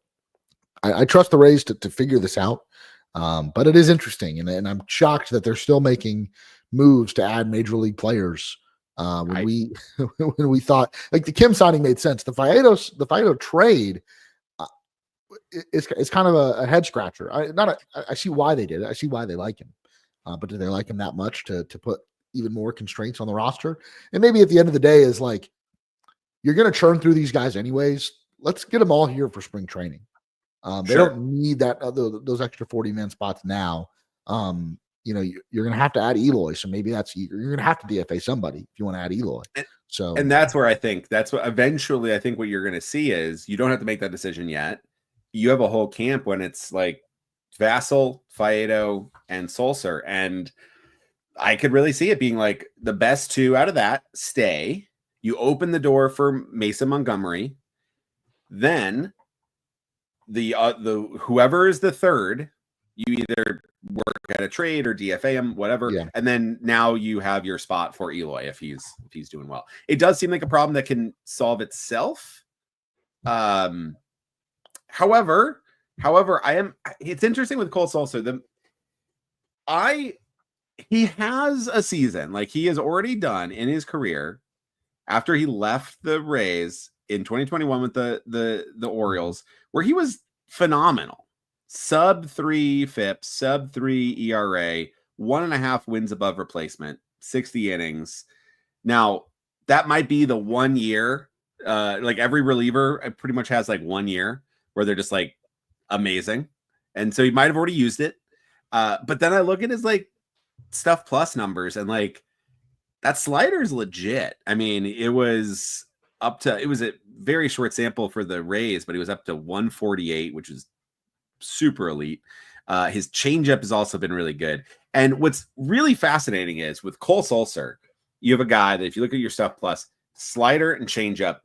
I trust the Rays to figure this out. But it is interesting, and I'm shocked that they're still making moves to add major league players. When we thought, like, the Kim signing made sense, the Faedo trade it's kind of a head scratcher. I see why they did it. I see why they like him, but do they like him that much to put even more constraints on the roster? And maybe at the end of the day is like, you're going to churn through these guys anyways. Let's get them all here for spring training. They don't need those extra 40-man spots now. You're going to have to add Eloy. So maybe you're going to have to DFA somebody if you want to add Eloy. And that's where I think that's what eventually I think what you're going to see is you don't have to make that decision yet. You have a whole camp when it's like Vassell, Faedo, and Sulser. And I could really see it being like the best 2 out of that stay. You open the door for Mason Montgomery. Then the whoever is the third, you either work at a trade or DFA him, whatever, and then now you have your spot for Eloy if he's doing well. It does seem like a problem that can solve itself. However, it's interesting with Cole Sulser. He has a season, like he has already done in his career after he left the Rays in 2021 with the Orioles, where he was phenomenal. Sub 3 FIP, sub 3 ERA, 1.5 wins above replacement, 60 innings. Now, that might be the 1 year. Like every reliever pretty much has like 1 year where they're just like amazing. And so he might have already used it. But then I look at his like stuff plus numbers and like that slider is legit. I mean, it was a very short sample for the Rays, but he was up to 148, which is super elite. His changeup has also been really good. And what's really fascinating is with Cole Sulser, you have a guy that if you look at your stuff plus, slider and changeup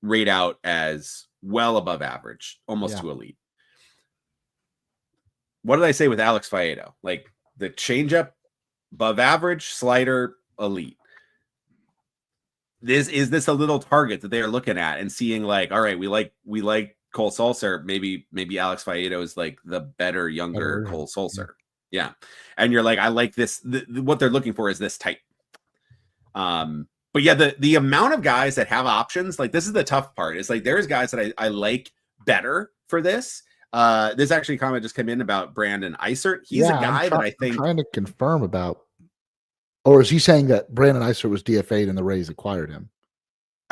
rate out as well above average, almost to elite. What did I say with Alex Faedo? Like the changeup above average, slider elite. Is this a little target that they are looking at and seeing like, all right, we like Cole Sulser. Maybe Alex Faedo is like the better, younger Cole Sulser. Yeah. And you're like, I like this. What they're looking for is this type. But yeah, the amount of guys that have options, like this is the tough part. It's like there's guys that I like better for this. This actually comment just came in about Brandon Eisert. He's a guy that I think I'm trying to confirm about. Or is he saying that Brandon Eisert was DFA'd and the Rays acquired him?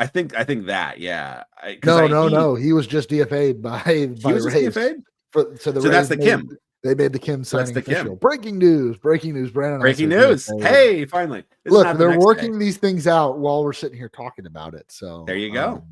I think that, yeah. No. He was just DFA'd by Rays. DFA'd? So that's the Kim. They made the Kim signing official. Breaking news. Brandon. Breaking news. Hey, finally. Look, they're working these things out while we're sitting here talking about it. So there you go.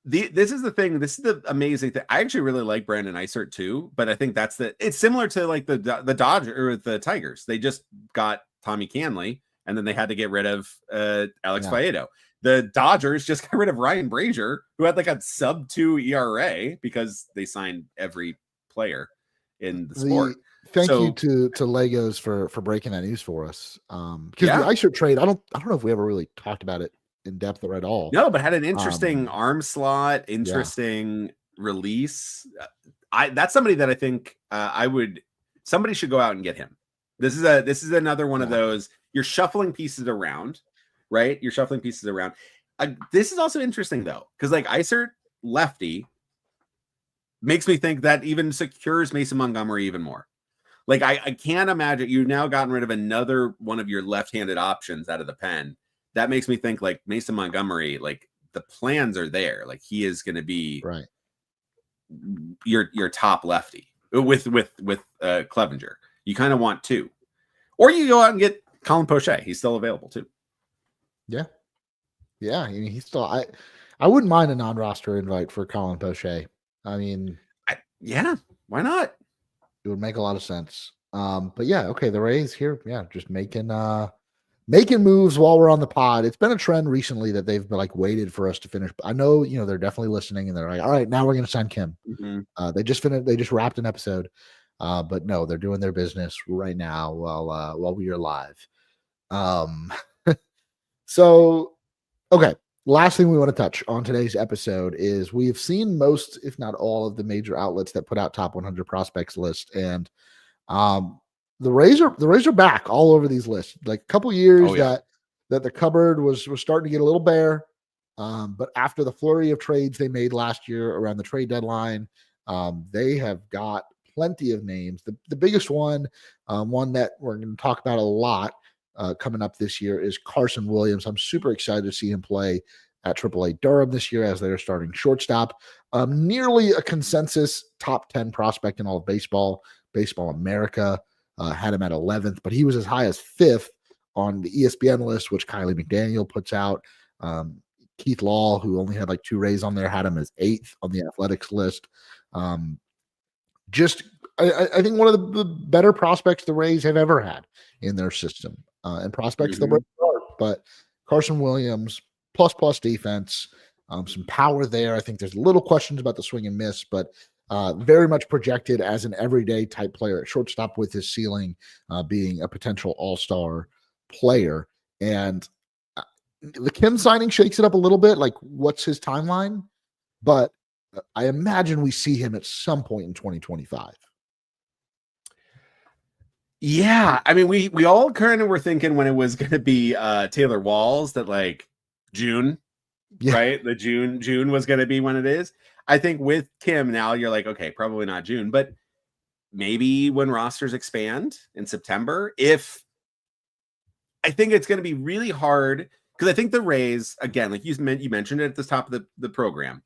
This is the thing. This is the amazing thing. I actually really like Brandon Eisert too, but I think it's similar to like the Dodgers or the Tigers. They just got Tommy Canley, and then they had to get rid of Alex Faedo. The Dodgers just got rid of Ryan Brazier, who had like a sub-2 ERA because they signed every player in the sport. Thank you to Legos for breaking that news for us. Because the Eisert trade, I don't know if we ever really talked about it in depth or at all. No, but had an interesting arm slot, interesting release. That's somebody that I think somebody should go out and get him. This is another one of those, you're shuffling pieces around, right? You're shuffling pieces around. This is also interesting though, because like Eisert lefty makes me think that even secures Mason Montgomery even more. Like I can't imagine you've now gotten rid of another one of your left-handed options out of the pen. That makes me think like Mason Montgomery, like the plans are there. Like he is going to be your top lefty with Clevenger. You kind of want two, or you go out and get Colin Poche. He's still available too. Yeah. I mean, he's still. I wouldn't mind a non-roster invite for Colin Poche. I mean, why not? It would make a lot of sense. But yeah, okay, the Rays here, just making moves while we're on the pod. It's been a trend recently that they've like waited for us to finish. I know, they're definitely listening and they're like, all right, now we're going to sign Kim. Mm-hmm. They just wrapped an episode. But no, they're doing their business right now while we are live. So, okay. Last thing we want to touch on today's episode is we've seen most, if not all, of the major outlets that put out top 100 prospects list, and the Rays are back all over these lists. Like a couple years that the cupboard was starting to get a little bare, but after the flurry of trades they made last year around the trade deadline, they have got plenty of names. The biggest one that we're going to talk about a lot coming up this year is Carson Williams. I'm super excited to see him play at AAA Durham this year as they're starting shortstop. Nearly a consensus top 10 prospect in all of baseball America. Had him at 11th, but he was as high as 5th on the ESPN list, which Kylie McDaniel puts out. Keith Law, who only had like 2 Rays on there, had him as 8th on the Athletics list. I think one of the better prospects the Rays have ever had in their system. And prospects the Rays are, but Carson Williams, plus defense, some power there. I think there's little questions about the swing and miss, but very much projected as an everyday type player at shortstop with his ceiling being a potential all-star player. And the Kim signing shakes it up a little bit. Like, what's his timeline? But I imagine we see him at some point in 2025. Yeah, I mean, we all kind of were thinking when it was going to be Taylor Walls that like June, right? The June was going to be when it is. I think with Kim now you're like, okay, probably not June, but maybe when rosters expand in September. If I think it's going to be really hard because I think the Rays, again, like you mentioned it at the top of the program,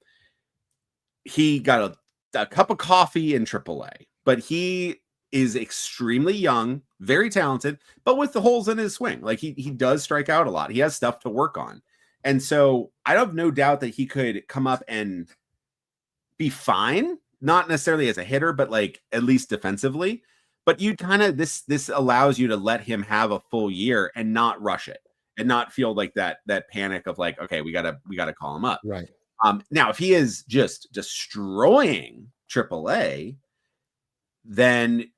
he got a cup of coffee in AAA, but he is extremely young, very talented, but with the holes in his swing. Like he does strike out a lot. He has stuff to work on. And so I have no doubt that he could come up and be fine, not necessarily as a hitter, but like at least defensively. But you kind of this allows you to let him have a full year and not rush it and not feel like that panic of like, okay, we gotta call him up. Right. Now if he is just destroying AAA, then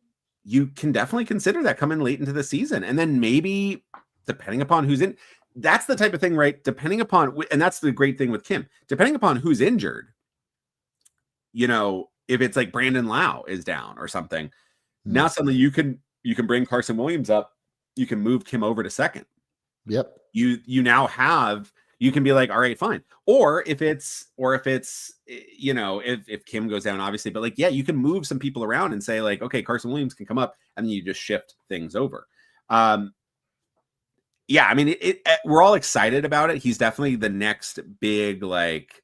you can definitely consider that coming late into the season. And then maybe depending upon who's in, that's the type of thing, right? Depending upon, and that's the great thing with Kim, depending upon who's injured, you know, if it's like Brandon Lau is down or something, now suddenly you can bring Carson Williams up. You can move Kim over to second. Yep. You now have, you can be like, all right, fine. Or if it's, you know, if Kim goes down, obviously, but like, yeah, you can move some people around and say like, okay, Carson Williams can come up, and then you just shift things over. Yeah, I mean, we're all excited about it. He's definitely the next big, like,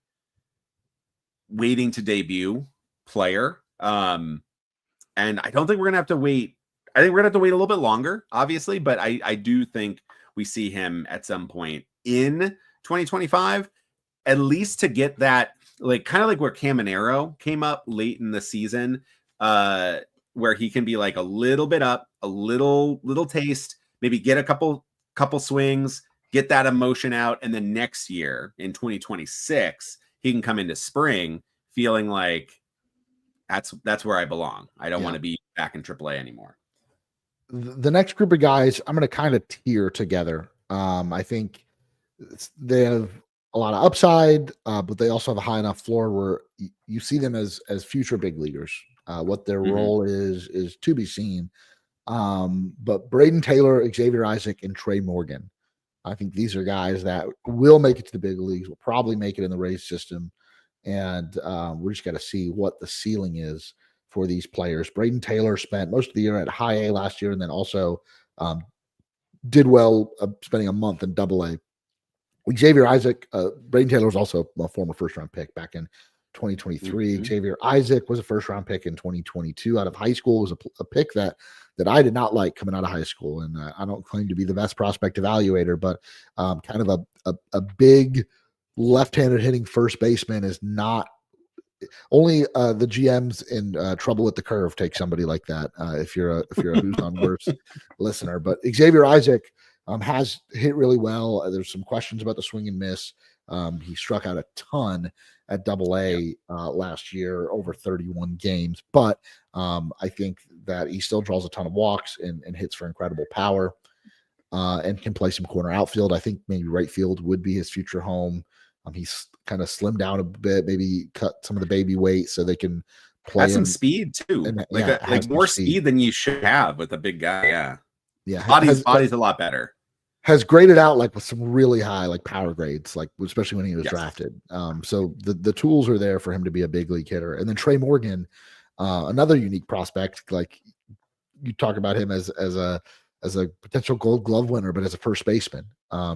waiting to debut player. And I don't think we're gonna have to wait. I think we're gonna have to wait a little bit longer, obviously, but I do think we see him at some point in 2025, at least to get that, like, kind of like where Caminero came up late in the season, where he can be like a little bit up, a little taste, maybe get a couple swings, get that emotion out, and then next year in 2026 he can come into spring feeling like that's where I belong. I don't want to be back in AAA anymore. The next group of guys I'm going to kind of tier together. I think they have a lot of upside, but they also have a high enough floor where you see them as future big leaguers. What their role is to be seen. But Braden Taylor, Xavier Isaac, and Trey Morgan, I think these are guys that will make it to the big leagues, will probably make it in the Rays system. And we're just got to see what the ceiling is for these players. Braden Taylor spent most of the year at high A last year, and then also did well spending a month in double A. Xavier Isaac, Braden Taylor was also a former first-round pick back in 2023. Xavier Isaac was a first-round pick in 2022 out of high school. It was a pick that I did not like coming out of high school, and I don't claim to be the best prospect evaluator, but kind of a big left-handed hitting first baseman is not only the GMs in trouble with the curve take somebody like that. If you're a Who's on Worse listener, but Xavier Isaac has hit really well. There's some questions about the swing and miss. He struck out a ton at double A last year, over 31 games, but I think that he still draws a ton of walks and hits for incredible power, and can play some corner outfield. I think maybe right field would be his future home. He's kind of slimmed down a bit, maybe cut some of the baby weight so they can play some speed too, and, like more speed than you should have with a big guy. Yeah. Body's a lot better. Has graded out like with some really high like power grades, like especially when he was drafted. So the tools are there for him to be a big league hitter. And then Trey Morgan, another unique prospect. Like you talk about him as a potential Gold Glove winner, but as a first baseman.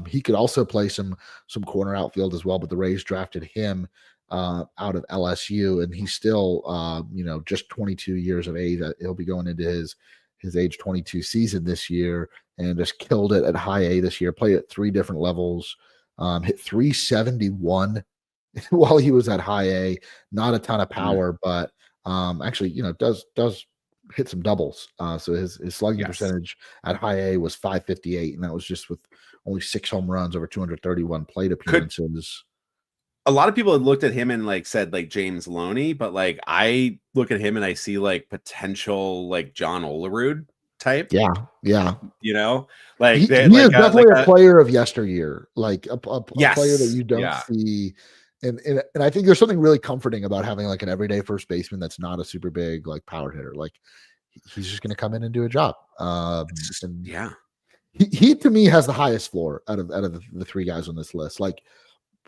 He could also play some corner outfield as well, but the Rays drafted him out of LSU, and he's still just 22 years of age. He'll be going into his age 22 season this year, and just killed it at high A this year. Played at 3 different levels, hit 371 while he was at high A. Not a ton of power, but actually, does hit some doubles. So his slugging percentage at high A was .558, and that was just with only 6 home runs over 231 plate appearances. A lot of people had looked at him and like said like James Loney, but like I look at him and I see like potential like John Olerud type. Yeah. Like he is definitely a player of yesteryear, like a player that you don't see. And I think there's something really comforting about having like an everyday first baseman that's not a super big like power hitter. Like he's just going to come in and do a job. He to me has the highest floor out of the 3 guys on this list. Like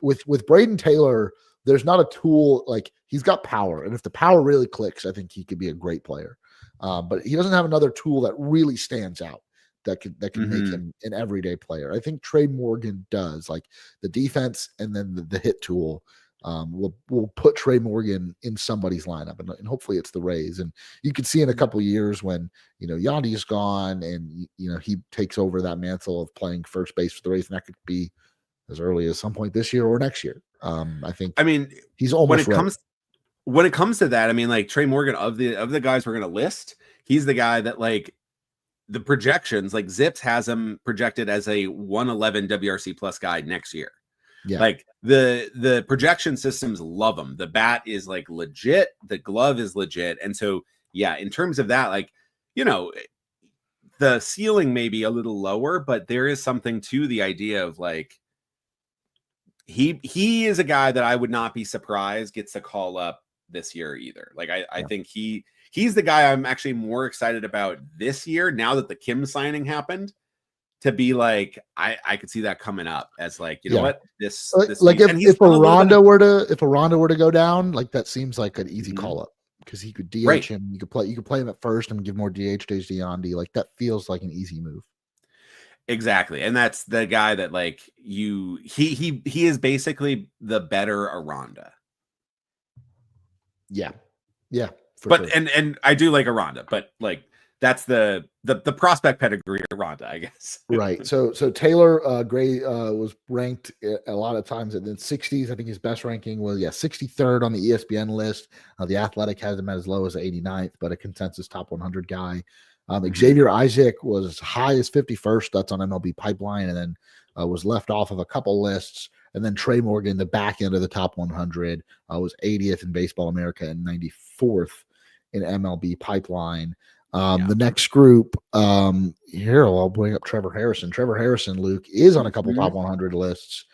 with Braden Taylor, there's not a tool. Like he's got power, and if the power really clicks, I think he could be a great player. But he doesn't have another tool that really stands out that can make him an everyday player. I think Trey Morgan does. Like the defense and then the hit tool will put Trey Morgan in somebody's lineup, and hopefully it's the Rays. And you could see in a couple of years when Yandy's gone, and he takes over that mantle of playing first base for the Rays, and that could be as early as some point this year or next year. I mean, he's almost when it comes to that, I mean, like Trey Morgan of the guys we're gonna list, he's the guy that like the projections, like Zips has him projected as a 111 WRC plus guy next year. Yeah. Like the projection systems love him. The bat is like legit, the glove is legit. And so yeah, in terms of that, like, you know, the ceiling may be a little lower, but there is something to the idea of like he is a guy that I would not be surprised gets a call up this year either. Like I think he's the guy I'm actually more excited about this year now that the Kim signing happened, to be like I could see that coming up as like, you know what, this like if a Rondo were to go down, like that seems like an easy call up because he could DH him. You could play him at first and give more DH days to Yandy. Like that feels like an easy move. Exactly. And that's the guy that like he is basically the better Aranda. Yeah. But sure. and I do like Aranda, but like that's the prospect pedigree Aranda, I guess. Right. So Taylor Gray was ranked a lot of times in the 60s. I think his best ranking was 63rd on the ESPN list. The Athletic has him as low as 89th, but a consensus top 100 guy. Xavier Isaac was as high as 51st. That's on MLB Pipeline, and then was left off of a couple lists. And then Trey Morgan, the back end of the top 100, was 80th in Baseball America and 94th in MLB Pipeline. The next group here, I'll bring up Trevor Harrison. Trevor Harrison, Luke, is on a couple top 100 lists.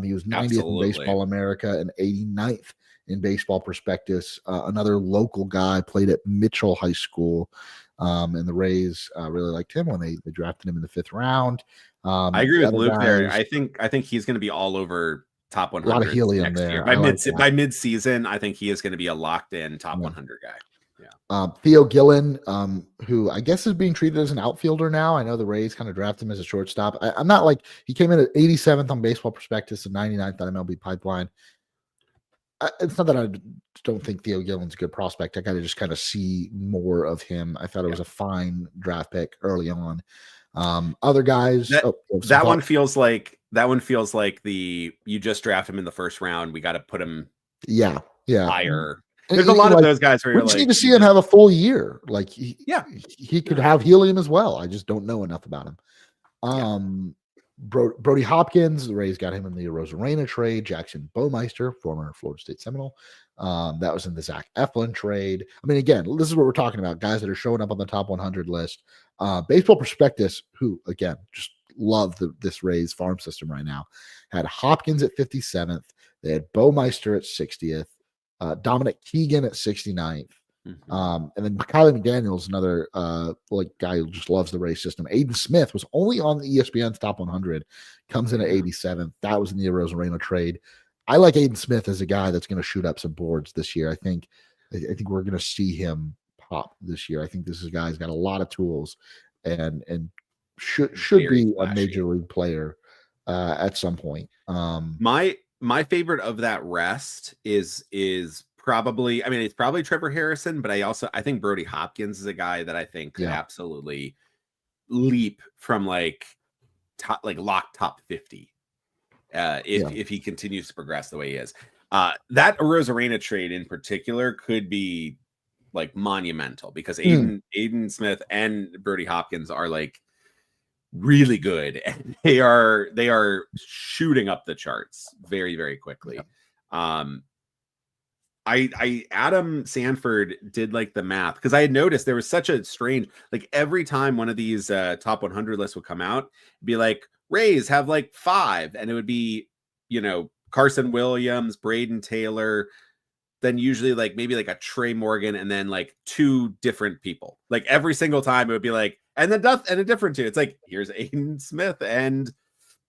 He was 90th in Baseball America and 89th in Baseball Prospectus. Another local guy, played at Mitchell High School. And the Rays really liked him when they drafted him in the 5th round. I agree with Luke there. I think he's going to be all over top 100. A lot of helium there. By mid-season, I think he is going to be a locked-in top 100 guy. Yeah. Theo Gillen, who I guess is being treated as an outfielder now. I know the Rays kind of drafted him as a shortstop. I'm not like he came in at 87th on Baseball Prospectus and 99th on MLB Pipeline. It's not that I don't think Theo Gillen's a good prospect. I got to just kind of see more of him. I thought it was a fine draft pick early on. Other guys, that one feels like you just draft him in the 1st round. We got to put him higher. There's a lot of those guys where we just need to see him have a full year. Like he could have helium as well. I just don't know enough about him. Brody Hopkins, the Rays got him in the Rosarena trade. Jackson Baumeister, former Florida State Seminole, that was in the Zach Eflin trade. I mean, again, this is what we're talking about, guys that are showing up on the top 100 list. Baseball Prospectus, who, again, just love this Rays farm system right now, had Hopkins at 57th. They had Baumeister at 60th. Dominic Keegan at 69th. And then Kylie McDaniel's another guy who just loves the Rays system. Aiden Smith was only on the ESPN's top 100, comes in at 87th. That was in the Rosarena trade. I like Aiden Smith as a guy that's going to shoot up some boards this year. I think we're going to see him pop this year. I think this is a guy who's got a lot of tools and should be a major league player at some point. My favorite of that rest is probably, I mean, it's probably Trevor Harrison, but I think Brody Hopkins is a guy that I think could absolutely leap from lock top 50 if he continues to progress the way he is. That Rosarena trade in particular could be like monumental because Aiden Smith and Brody Hopkins are like really good, and they are shooting up the charts very, very quickly. Adam Sanford did like the math because I had noticed there was such a strange, like every time one of these top 100 lists would come out, it'd be like Rays have like 5, and it would be, Carson Williams, Braden Taylor, then usually like maybe like a Trey Morgan, and then like 2 different people. Like every single time it would be like, and a different 2. It's like, here's Aiden Smith and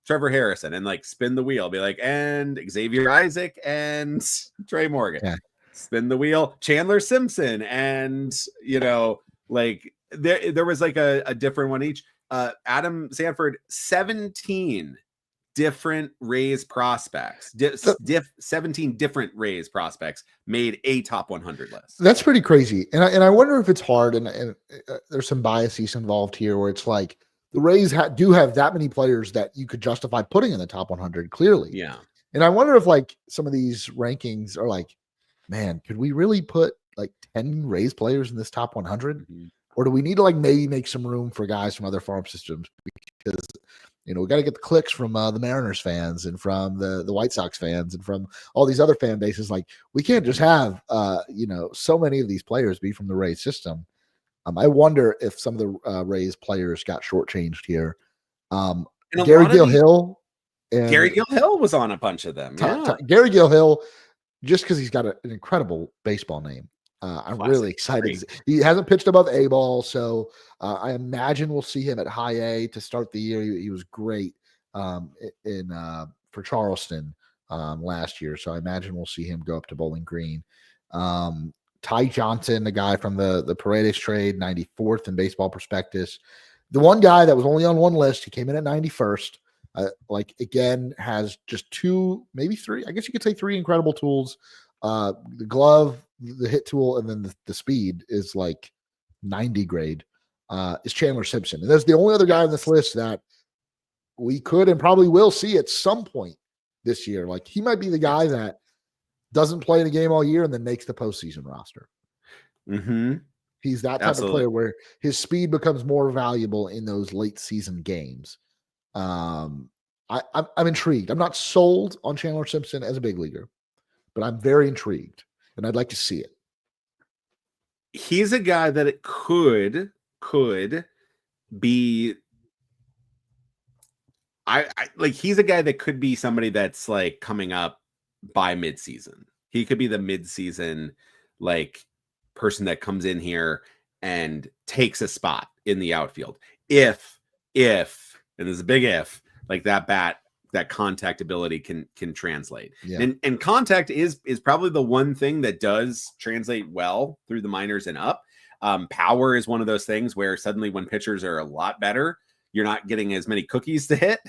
Trevor Harrison, and like spin the wheel, be like, and Xavier Isaac and Trey Morgan. Yeah. Spin the wheel, Chandler Simpson, and like there was like a different one each. Adam Sanford, 17 different Rays prospects, 17 different Rays prospects made a top 100 list. That's pretty crazy, and I wonder if it's hard, and there's some biases involved here, where it's like the Rays do have that many players that you could justify putting in the top 100 clearly. Yeah, and I wonder if like some of these rankings are like man, could we really put like 10 Rays players in this top 100? Mhm. Or do we need to like maybe make some room for guys from other farm systems? Because we got to get the clicks from the Mariners fans and from the White Sox fans and from all these other fan bases. Like we can't just have so many of these players be from the Rays system. I wonder if some of the Rays players got shortchanged here. And a Gary lot of Gill these, Hill Gary and Gill Hill was on a bunch of them. Yeah. Gary Gill Hill, just because he's got an incredible baseball name. I'm Classic. really excited. He hasn't pitched above A ball, so I imagine we'll see him at high A to start the year. He was great for Charleston last year, so I imagine we'll see him go up to Bowling Green. Ty Johnson, the guy from the Paredes trade, 94th in Baseball Prospectus. The one guy that was only on one list, he came in at 91st. Again, has just two, maybe three, I guess you could say three incredible tools. The glove, the hit tool, and then the speed is like 90 grade. Is Chandler Simpson. And there's the only other guy on this list that we could and probably will see at some point this year. Like he might be the guy that doesn't play in a game all year and then makes the postseason roster. Mm-hmm. He's that type of player where his speed becomes more valuable in those late season games. I'm intrigued. I'm not sold on Chandler Simpson as a big leaguer, but I'm very intrigued and I'd like to see it. He's a guy that it could be. He's a guy that could be somebody that's like coming up by midseason. He could be the midseason like person that comes in here and takes a spot in the outfield. If, and there's a big if, like that contact ability can translate. Yeah. And contact is probably the one thing that does translate well through the minors and up. Power is one of those things where suddenly when pitchers are a lot better, you're not getting as many cookies to hit.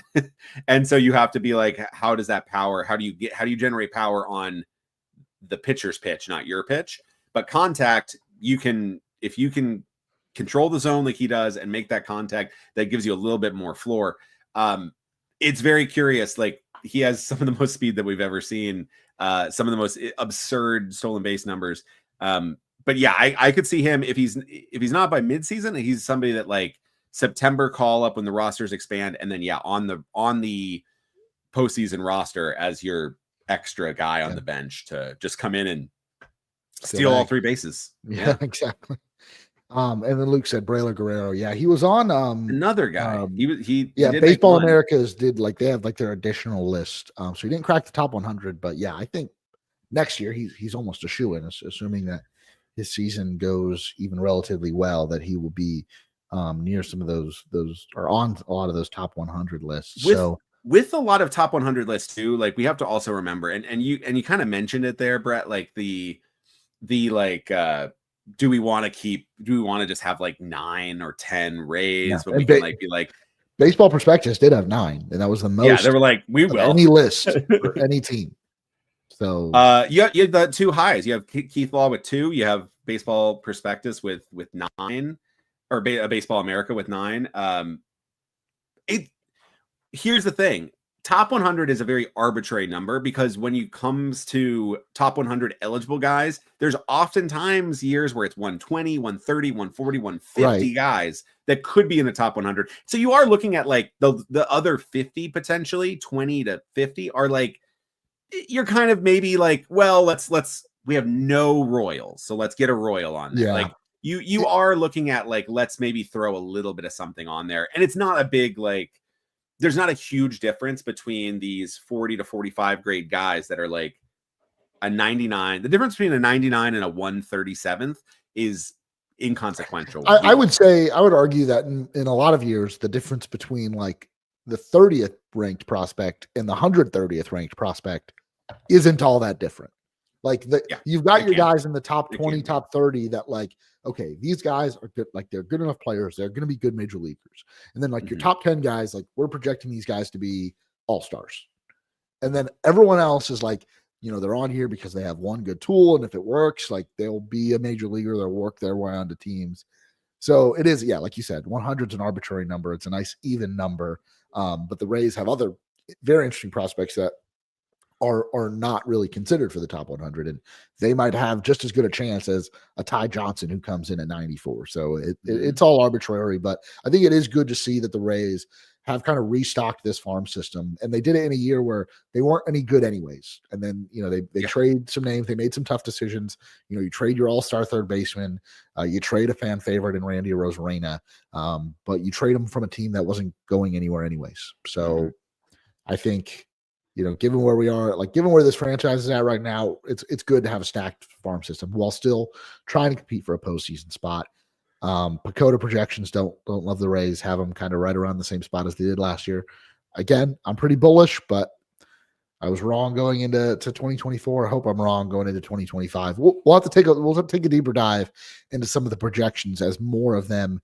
And so you have to be like, how does that power, how do you generate power on the pitcher's pitch, not your pitch? But contact, if you can control the zone like he does and make that contact, that gives you a little bit more floor. It's very curious. Like he has some of the most speed that we've ever seen, some of the most absurd stolen base numbers. But yeah, I could see him if he's not by midseason, he's somebody that like September call up when the rosters expand, and then on the postseason roster as your extra guy on the bench to just come in and steal all three bases. Yeah, exactly. And then Luke said Braylor Guerrero. Yeah, he was on another guy. He Baseball Americas did like they have like their additional list. So he didn't crack the top 100, but yeah, I think next year he's almost a shoo-in, assuming that his season goes even relatively well, that he will be near some of those or on a lot of those top 100 lists. With a lot of top 100 lists too, like we have to also remember, and you kind of mentioned it there, Brett, like the like do we want to just have like 9 or 10 Rays, but we can like be like Baseball Prospectus did have 9, and that was the most. Yeah, they were like, we will any list for any team. So you have the two highs. You have Keith Law with 2. You have Baseball Prospectus with 9, or Baseball America with 9. Here's the thing. Top 100 is a very arbitrary number because when it comes to top 100 eligible guys, there's oftentimes years where it's 120, 130, 140, 150 guys that could be in the top 100. So you are looking at like the other 50 potentially, 20 to 50 are like, you're kind of maybe like, well, we have no Royals, so let's get a Royal on there. Yeah. Like you are looking at like, let's maybe throw a little bit of something on there. And it's not a big like, there's not a huge difference between these 40 to 45 grade guys that are like a 99. The difference between a 99 and a 137th is inconsequential. I would argue that in a lot of years, the difference between like the 30th ranked prospect and the 130th ranked prospect isn't all that different. Like you've got your guys in the top 20, top 30 that like, okay, these guys are good. Like they're good enough players. They're going to be good major leaguers. And then like your top 10 guys, like we're projecting these guys to be all-stars. And then everyone else is like, they're on here because they have one good tool. And if it works, like they'll be a major leaguer. They'll work their way onto teams. So it is, like you said, 100 is an arbitrary number. It's a nice even number. But the Rays have other very interesting prospects that are not really considered for the top 100, and they might have just as good a chance as a Ty Johnson who comes in at 94. So it's all arbitrary, but I think it is good to see that the Rays have kind of restocked this farm system, and they did it in a year where they weren't any good anyways. And then they trade some names, they made some tough decisions. You trade your all-star third baseman, you trade a fan favorite in Randy Arozarena, but you trade him from a team that wasn't going anywhere anyways. So I think, given where we are, given where this franchise is at right now, it's good to have a stacked farm system while still trying to compete for a postseason spot. Pacoda projections don't love the Rays, have them kind of right around the same spot as they did last year. Again, I'm pretty bullish, but I was wrong going into 2024. I hope I'm wrong going into 2025. We'll have to take a deeper dive into some of the projections as more of them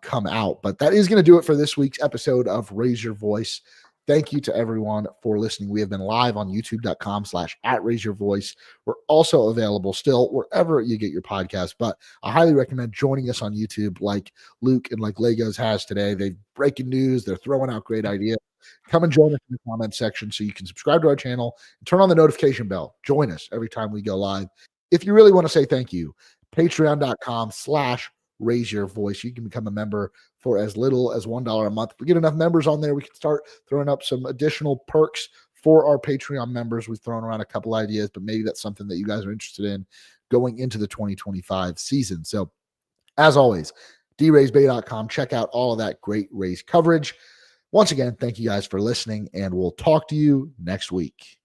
come out. But that is going to do it for this week's episode of Raise Your Voice. Thank you to everyone for listening. We have been live on youtube.com/@raiseyourvoice. We're also available still wherever you get your podcast, but I highly recommend joining us on YouTube like Luke and like Legos has today. They're breaking news. They're throwing out great ideas. Come and join us in the comment section so you can subscribe to our channel and turn on the notification bell. Join us every time we go live. If you really want to say thank you, patreon.com/raise your voice. You can become a member for as little as $1 a month. If we get enough members on there, we can start throwing up some additional perks for our Patreon members. We've thrown around a couple ideas, but maybe that's something that you guys are interested in going into the 2025 season. So as always, draysbay.com. Check out all of that great Rays coverage. Once again, thank you guys for listening, and we'll talk to you next week.